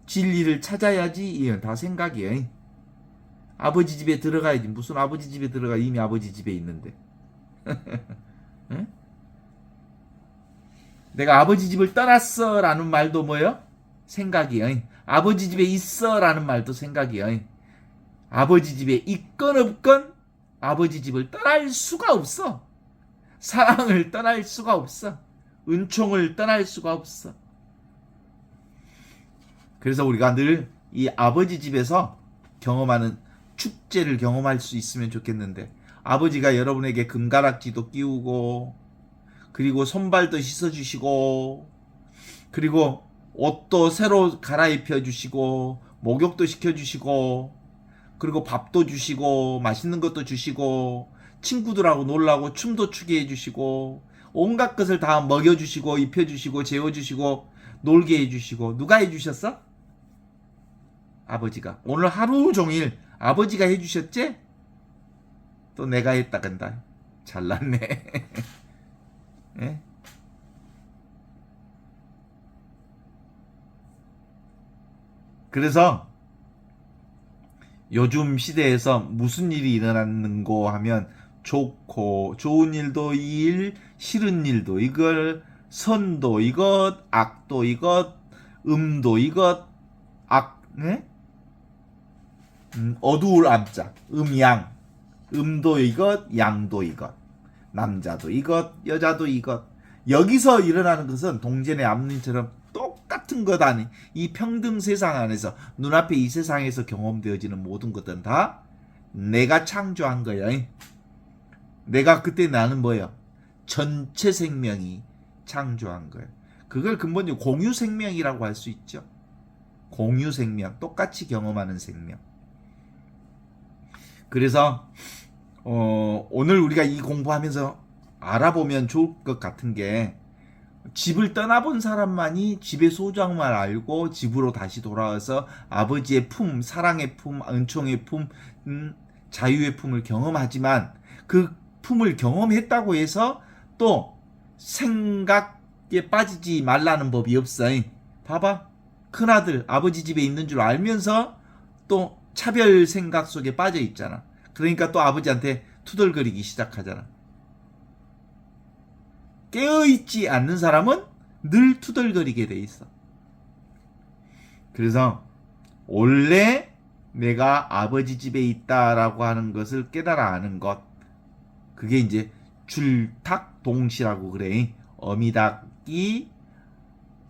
진리를 찾아야지, 이건 다 생각이에요. 아버지 집에 들어가야지. 무슨 아버지 집에 들어가, 이미 아버지 집에 있는데. 응? 내가 아버지 집을 떠났어 라는 말도 뭐예요? 생각이에요. 아버지 집에 있어 라는 말도 생각이에요. 아버지 집에 있건 없건 아버지 집을 떠날 수가 없어. 사랑을 떠날 수가 없어. 은총을 떠날 수가 없어. 그래서 우리가 늘 이 아버지 집에서 경험하는 축제를 경험할 수 있으면 좋겠는데, 아버지가 여러분에게 금가락지도 끼우고, 그리고 손발도 씻어주시고, 그리고 옷도 새로 갈아입혀 주시고, 목욕도 시켜주시고, 그리고 밥도 주시고, 맛있는 것도 주시고, 친구들하고 놀라고 춤도 추게 해주시고, 온갖 것을 다 먹여주시고, 입혀주시고, 재워주시고, 놀게 해주시고. 누가 해주셨어? 아버지가. 오늘 하루 종일 아버지가 해주셨지? 또 내가 했다 간다. 잘났네. 예? 그래서 요즘 시대에서 무슨 일이 일어났는고 하면, 좋은 일도 일, 싫은 일도 이걸, 선도 이것, 악도 이것, 음도 이것, 네? 어두울 암자, 음양, 음도 이것, 양도 이것, 남자도 이것, 여자도 이것. 여기서 일어나는 것은 동전의 앞니처럼 똑같은 것 아니. 이 평등 세상 안에서, 눈앞에 이 세상에서 경험되어지는 모든 것들은 다 내가 창조한 거야. 내가, 그때 나는 뭐야? 전체 생명이 창조한 거야. 그걸 근본적으로 공유 생명이라고 할 수 있죠. 공유 생명, 똑같이 경험하는 생명. 그래서 오늘 우리가 이 공부하면서 알아보면 좋을 것 같은 게, 집을 떠나본 사람만이 집의 소중함을 알고 집으로 다시 돌아와서 아버지의 품, 사랑의 품, 은총의 품, 자유의 품을 경험하지만, 그 품을 경험했다고 해서 또 생각에 빠지지 말라는 법이 없어. 봐봐, 큰아들 아버지 집에 있는 줄 알면서 또 차별 생각 속에 빠져 있잖아. 그러니까 또 아버지한테 투덜거리기 시작하잖아. 깨어있지 않는 사람은 늘 투덜거리게 돼 있어. 그래서 원래 내가 아버지 집에 있다라고 하는 것을 깨달아 아는 것, 그게 이제 줄탁동시라고 그래. 어미닭이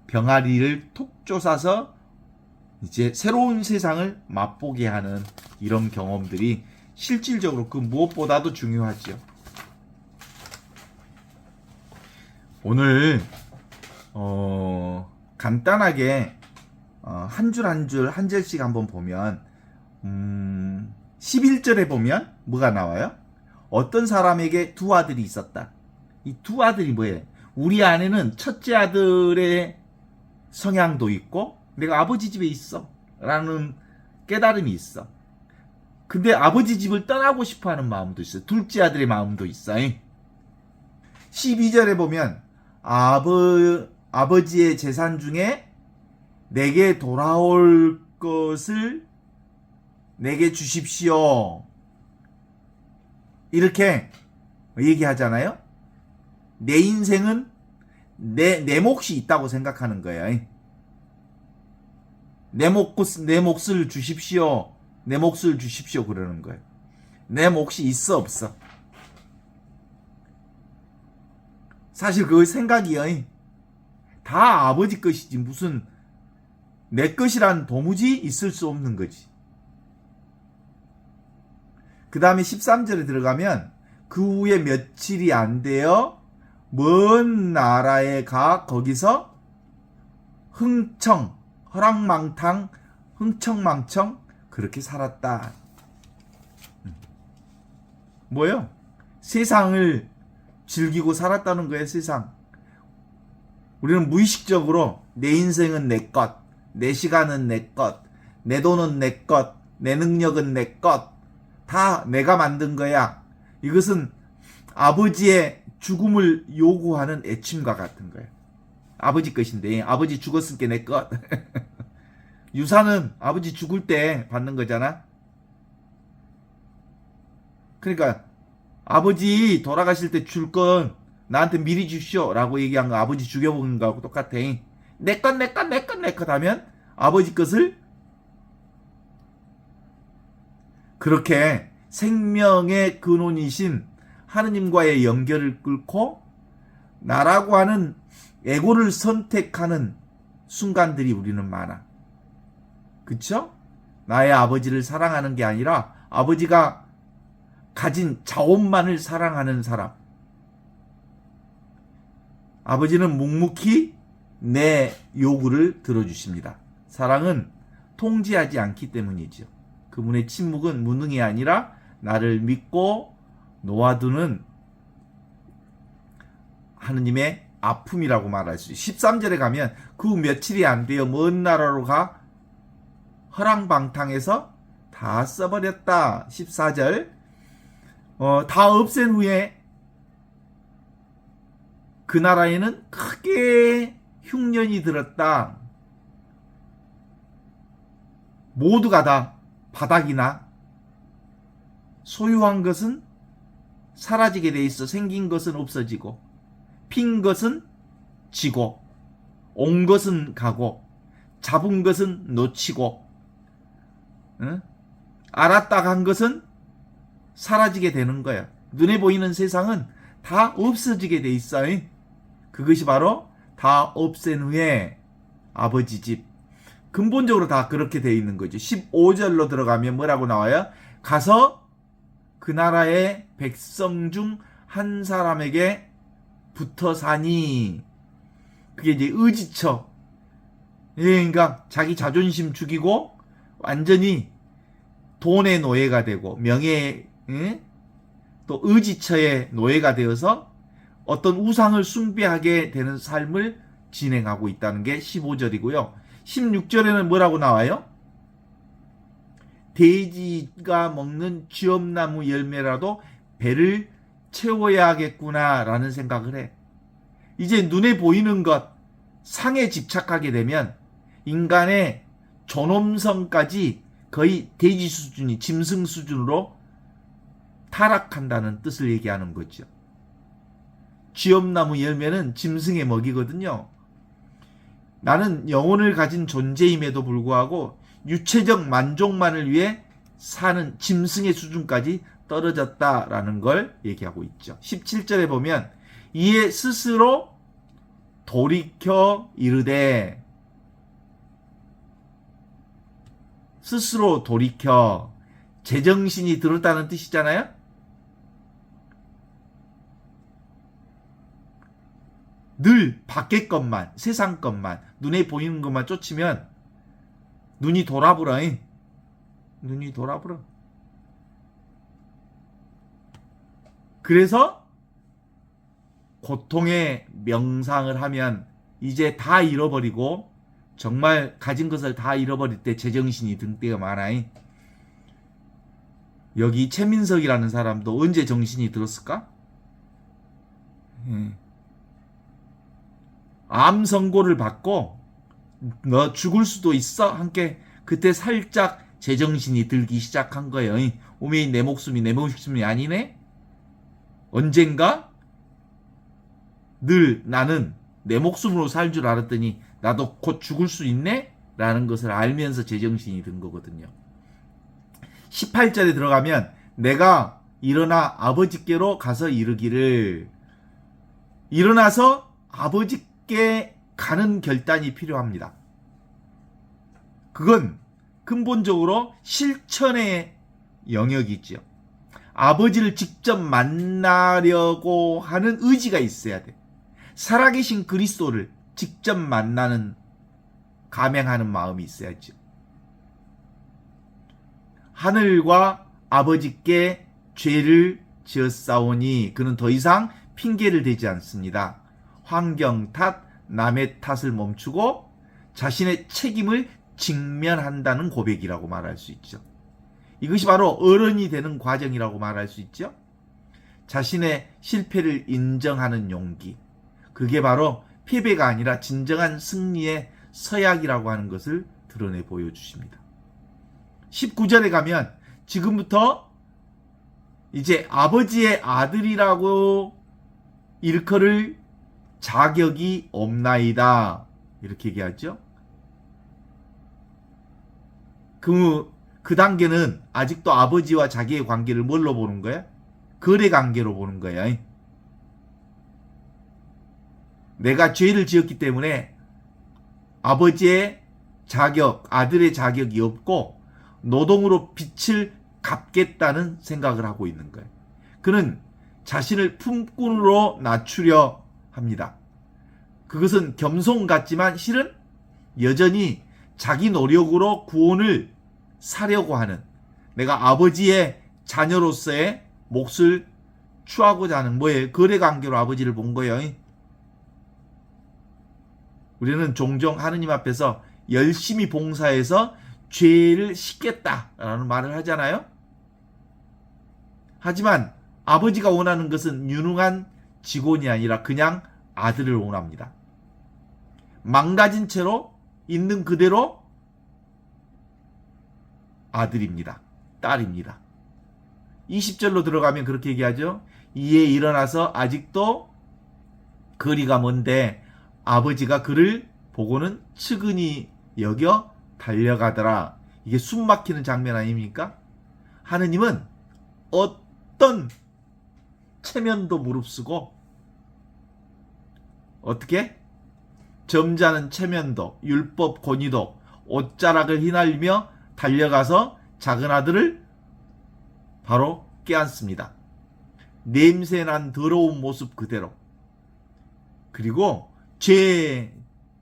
병아리를 톡 쫓아서 이제 새로운 세상을 맛보게 하는 이런 경험들이 실질적으로 그 무엇보다도 중요하죠. 오늘 간단하게 한 줄 한 줄 한 절씩 한번 보면, 11절에 보면 뭐가 나와요? 어떤 사람에게 두 아들이 있었다. 이 두 아들이 뭐예요? 우리 안에는 첫째 아들의 성향도 있고, 내가 아버지 집에 있어 라는 깨달음이 있어. 근데 아버지 집을 떠나고 싶어 하는 마음도 있어. 둘째 아들의 마음도 있어. 12절에 보면 아버지의 재산 중에 내게 돌아올 것을 내게 주십시오, 이렇게 얘기하잖아요. 내 인생은 내 몫이 있다고 생각하는 거예요. 내 몫을 주십시오, 내 몫을 주십시오 그러는 거예요. 내 몫이 있어 없어? 사실 그 생각이요, 다 아버지 것이지 무슨 내 것이란 도무지 있을 수 없는 거지. 그 다음에 13절에 들어가면, 그 후에 며칠이 안 되어 먼 나라에 가 거기서 흥청망청 그렇게 살았다. 뭐요? 세상을 즐기고 살았다는 거예요. 세상. 우리는 무의식적으로 내 인생은 내 것, 내 시간은 내 것, 내 돈은 내 것, 내 능력은 내 것, 다 내가 만든 거야. 이것은 아버지의 죽음을 요구하는 애침과 같은 거예요. 아버지 것인데 아버지 죽었으니까 내 것. 유산은 아버지 죽을 때 받는 거잖아. 그러니까 아버지 돌아가실 때 줄 건 나한테 미리 주시오 라고 얘기한 거 아버지 죽여먹은 거하고 똑같아. 내 것 내 것 내 것 내 것 하면 아버지 것을 그렇게 생명의 근원이신 하느님과의 연결을 끊고 나라고 하는 에고를 선택하는 순간들이 우리는 많아. 그쵸? 나의 아버지를 사랑하는 게 아니라 아버지가 가진 자원만을 사랑하는 사람. 아버지는 묵묵히 내 요구를 들어주십니다. 사랑은 통제하지 않기 때문이죠. 그분의 침묵은 무능이 아니라 나를 믿고 놓아두는 하느님의 아픔이라고 말할 수 있어요. 13절에 가면 그 며칠이 안 되어 먼 나라로 가 허랑방탕해서 다 써버렸다. 14절 다 없앤 후에 그 나라에는 크게 흉년이 들었다. 모두가 다 바닥이나 소유한 것은 사라지게 돼 있어. 생긴 것은 없어지고 핀 것은 지고 온 것은 가고 잡은 것은 놓치고 알았다 간 것은 사라지게 되는 거야. 눈에 보이는 세상은 다 없어지게 돼 있어. 그것이 바로 다 없앤 후에 아버지 집. 근본적으로 다 그렇게 돼 있는 거죠. 15절로 들어가면 뭐라고 나와요? 가서 그 나라의 백성 중 한 사람에게 붙어 사니. 그게 이제 의지처. 그러니까 자기 자존심 죽이고 완전히 돈의 노예가 되고 명예 또 의지처의 노예가 되어서 어떤 우상을 숭배하게 되는 삶을 진행하고 있다는 게 15절이고요. 16절에는 뭐라고 나와요? 돼지가 먹는 쥐엄나무 열매라도 배를 채워야 하겠구나 라는 생각을 해. 이제 눈에 보이는 것, 상에 집착하게 되면 인간의 존엄성까지 거의 돼지 수준이 짐승 수준으로 타락한다는 뜻을 얘기하는 거죠. 쥐엄나무 열매는 짐승의 먹이거든요. 나는 영혼을 가진 존재임에도 불구하고 육체적 만족만을 위해 사는 짐승의 수준까지 떨어졌다라는 걸 얘기하고 있죠. 17절에 보면 이에 스스로 돌이켜 이르되 스스로 돌이켜 제정신이 들었다는 뜻이잖아요. 늘 밖의 것만 세상 것만 눈에 보이는 것만 쫓으면 눈이 돌아버려. 눈이 돌아버려. 그래서 고통의 명상을 하면 이제 다 잃어버리고 정말 가진 것을 다 잃어버릴 때 제정신이 들 때가 많아. 여기 최민석이라는 사람도 언제 정신이 들었을까? 암 선고를 받고 너 죽을 수도 있어? 함께 그때 살짝 제정신이 들기 시작한 거예요. 오메 내 목숨이 아니네? 언젠가 늘 나는 내 목숨으로 살 줄 알았더니 나도 곧 죽을 수 있네? 라는 것을 알면서 제정신이 든 거거든요. 18절에 들어가면 내가 일어나 아버지께로 가서 이르기를 일어나서 아버지께 가는 결단이 필요합니다. 그건 근본적으로 실천의 영역이죠. 아버지를 직접 만나려고 하는 의지가 있어야 돼. 살아계신 그리스도를 직접 만나는 감행하는 마음이 있어야죠. 하늘과 아버지께 죄를 지었사오니 그는 더 이상 핑계를 대지 않습니다. 환경 탓, 남의 탓을 멈추고 자신의 책임을 직면한다는 고백이라고 말할 수 있죠. 이것이 바로 어른이 되는 과정이라고 말할 수 있죠. 자신의 실패를 인정하는 용기. 그게 바로 패배가 아니라 진정한 승리의 서약이라고 하는 것을 드러내 보여주십니다. 19절에 가면 지금부터 이제 아버지의 아들이라고 일컬을 자격이 없나이다. 이렇게 얘기하죠. 그 단계는 아직도 아버지와 자기의 관계를 뭘로 보는 거야? 거래 관계로 보는 거야. 내가 죄를 지었기 때문에 아버지의 자격, 아들의 자격이 없고 노동으로 빚을 갚겠다는 생각을 하고 있는 거예요. 그는 자신을 품꾼으로 낮추려 합니다. 그것은 겸손 같지만 실은 여전히 자기 노력으로 구원을 사려고 하는, 내가 아버지의 자녀로서의 몫을 취하고자 하는 뭐예요? 거래 관계로 아버지를 본 거예요. 우리는 종종 하느님 앞에서 열심히 봉사해서 죄를 씻겠다라는 말을 하잖아요. 하지만 아버지가 원하는 것은 유능한 직원이 아니라 그냥 아들을 원합니다. 망가진 채로 있는 그대로 아들입니다. 딸입니다. 20절로 들어가면 그렇게 얘기하죠. 이에 일어나서 아직도 거리가 먼데 아버지가 그를 보고는 측은히 여겨 달려가더라. 이게 숨 막히는 장면 아닙니까? 하느님은 어떤 체면도 무릅쓰고 어떻게? 점잖은 체면도 율법 권위도 옷자락을 휘날리며 달려가서 작은 아들을 바로 깨안습니다. 냄새난 더러운 모습 그대로, 그리고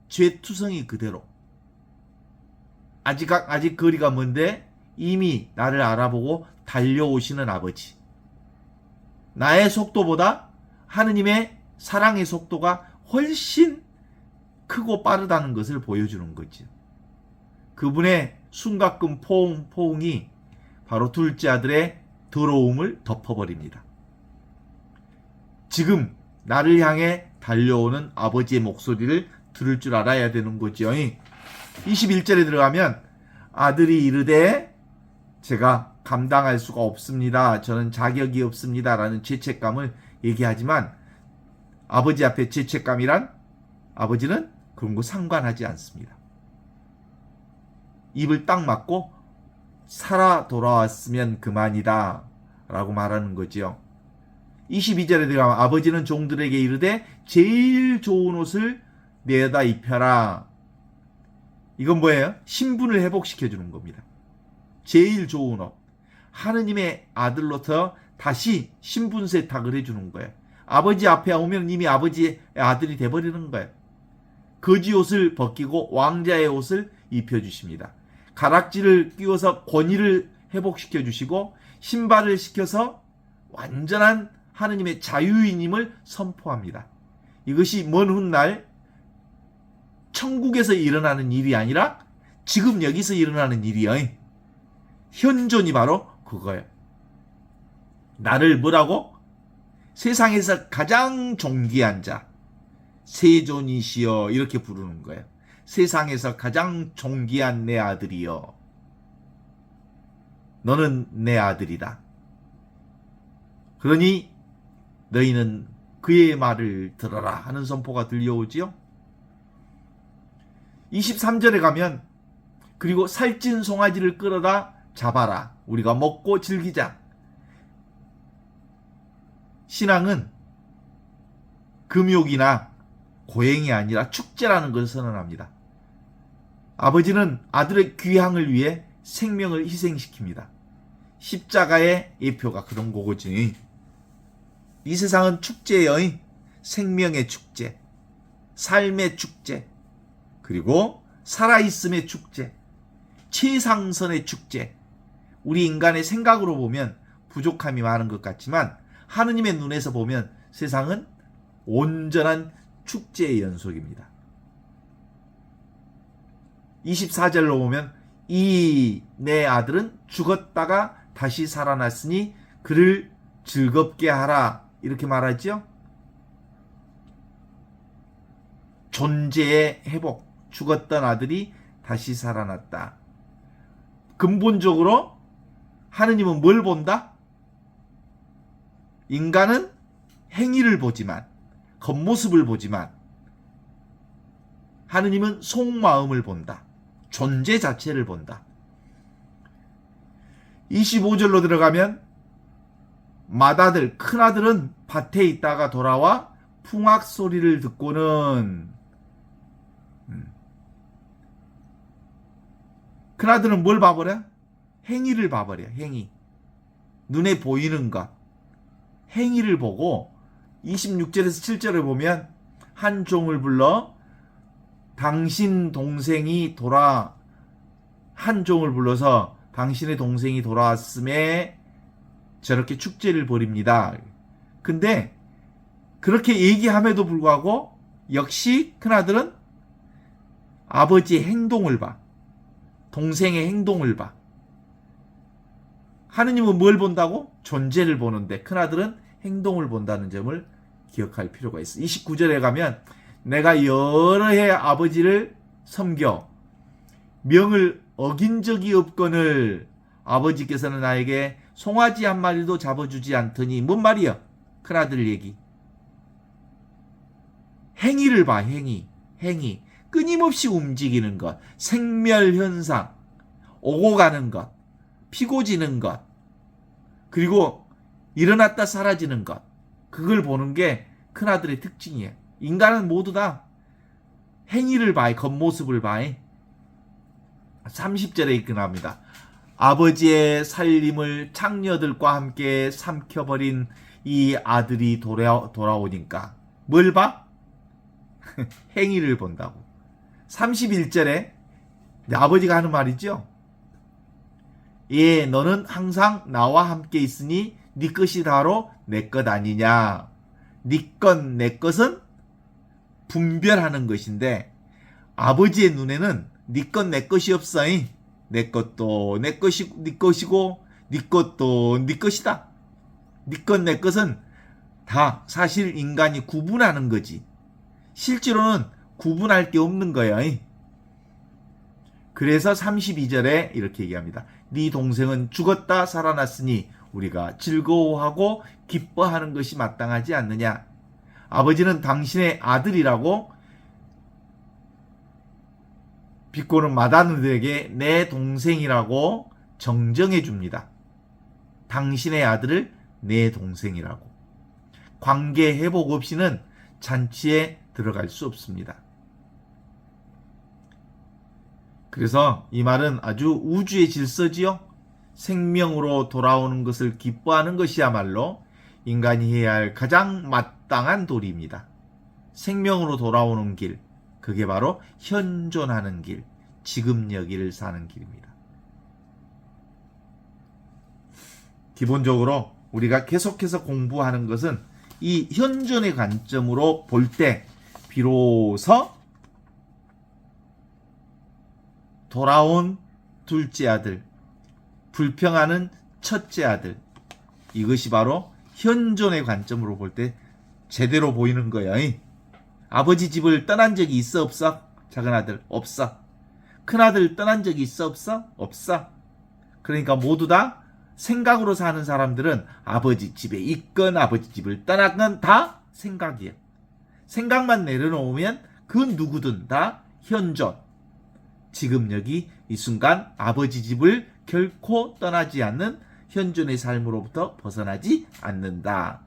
죄투성이 그대로. 아직 거리가 먼데 이미 나를 알아보고 달려오시는 아버지. 나의 속도보다 하느님의 사랑의 속도가 훨씬 크고 빠르다는 것을 보여주는 거죠. 그분의 숨가쁜 포옹이 바로 둘째 아들의 더러움을 덮어버립니다. 지금 나를 향해 달려오는 아버지의 목소리를 들을 줄 알아야 되는 거죠. 21절에 들어가면 아들이 이르되 제가 감당할 수가 없습니다. 저는 자격이 없습니다. 라는 죄책감을 얘기하지만 아버지 앞에 죄책감이란 아버지는 그런 거 상관하지 않습니다. 입을 딱 막고 살아 돌아왔으면 그만이다 라고 말하는 거지요. 22절에 들어가면 아버지는 종들에게 이르되 제일 좋은 옷을 내다 입혀라. 이건 뭐예요? 신분을 회복시켜 주는 겁니다. 제일 좋은 옷. 하느님의 아들로서 다시 신분 세탁을 해주는 거예요. 아버지 앞에 오면 이미 아버지의 아들이 돼버리는 거예요. 거지 옷을 벗기고 왕자의 옷을 입혀주십니다. 가락지를 끼워서 권위를 회복시켜 주시고 신발을 시켜서 완전한 하느님의 자유인임을 선포합니다. 이것이 먼 훗날 천국에서 일어나는 일이 아니라 지금 여기서 일어나는 일이에요. 현존이 바로 그거예요. 나를 뭐라고? 세상에서 가장 존귀한 자, 세존이시여 이렇게 부르는 거예요. 세상에서 가장 존귀한 내 아들이여. 너는 내 아들이다. 그러니 너희는 그의 말을 들어라 하는 선포가 들려오지요. 23절에 가면 그리고 살찐 송아지를 끌어다 잡아라. 우리가 먹고 즐기자. 신앙은 금욕이나 고행이 아니라 축제라는 것을 선언합니다. 아버지는 아들의 귀향을 위해 생명을 희생시킵니다. 십자가의 예표가 그런 거거지. 이 세상은 축제예요. 생명의 축제, 삶의 축제, 그리고 살아있음의 축제, 최상선의 축제. 우리 인간의 생각으로 보면 부족함이 많은 것 같지만 하느님의 눈에서 보면 세상은 온전한 축제의 연속입니다. 24절로 보면 이 내 아들은 죽었다가 다시 살아났으니 그를 즐겁게 하라 이렇게 말하죠. 존재의 회복, 죽었던 아들이 다시 살아났다. 근본적으로 하느님은 뭘 본다? 인간은 행위를 보지만, 겉모습을 보지만 하느님은 속마음을 본다. 존재 자체를 본다. 25절로 들어가면 맏아들, 큰아들은 밭에 있다가 돌아와 풍악 소리를 듣고는 큰아들은 뭘 봐버려? 행위를 봐버려. 행위. 눈에 보이는 것. 행위를 보고 26절에서 7절을 보면 한 종을 불러 당신 동생이 한 종을 불러서 당신의 동생이 돌아왔음에 저렇게 축제를 벌입니다. 근데 그렇게 얘기함에도 불구하고 역시 큰아들은 아버지의 행동을 봐. 동생의 행동을 봐. 하느님은 뭘 본다고? 존재를 보는데 큰아들은 행동을 본다는 점을 기억할 필요가 있어. 29절에 가면 내가 여러 해 아버지를 섬겨 명을 어긴 적이 없거늘 아버지께서는 나에게 송아지 한 마리도 잡아주지 않더니 뭔 말이야? 큰아들 얘기. 행위를 봐. 행위. 끊임없이 움직이는 것. 생멸현상. 오고 가는 것. 피고 지는 것. 그리고 일어났다 사라지는 것. 그걸 보는 게 큰아들의 특징이에요. 인간은 모두 다 행위를 봐. 겉모습을 봐. 30절에 이끈합니다. 아버지의 살림을 창녀들과 함께 삼켜버린 이 아들이 돌아오니까 뭘 봐? 행위를 본다고. 31절에 아버지가 하는 말이죠. 예, 너는 항상 나와 함께 있으니 네 것이 다로 내 것 아니냐. 네 것, 내 것은 분별하는 것인데 아버지의 눈에는 네 것, 내 것이 없어. 내 것도 네 것이고 네 것도 네 것이다. 네 것, 내 것은 다 사실 인간이 구분하는 거지. 실제로는 구분할 게 없는 거야. 그래서 32절에 이렇게 얘기합니다. 네 동생은 죽었다 살아났으니 우리가 즐거워하고 기뻐하는 것이 마땅하지 않느냐. 아버지는 당신의 아들이라고 비꼬는 맏아들에게 내 동생이라고 정정해 줍니다. 당신의 아들을 내 동생이라고. 관계 회복 없이는 잔치에 들어갈 수 없습니다. 그래서 이 말은 아주 우주의 질서지요. 생명으로 돌아오는 것을 기뻐하는 것이야말로 인간이 해야 할 가장 마땅한 도리입니다. 생명으로 돌아오는 길, 그게 바로 현존하는 길, 지금 여기를 사는 길입니다. 기본적으로 우리가 계속해서 공부하는 것은 이 현존의 관점으로 볼 때 비로소 돌아온 둘째 아들, 불평하는 첫째 아들, 이것이 바로 현존의 관점으로 볼 때 제대로 보이는 거야. 아버지 집을 떠난 적이 있어 없어? 작은 아들 없어. 큰 아들 떠난 적이 있어 없어? 없어. 그러니까 모두 다 생각으로 사는 사람들은 아버지 집에 있건 아버지 집을 떠났건 다 생각이야. 생각만 내려놓으면 그 누구든 다 현존. 지금 여기 이 순간 아버지 집을 결코 떠나지 않는 현존의 삶으로부터 벗어나지 않는다.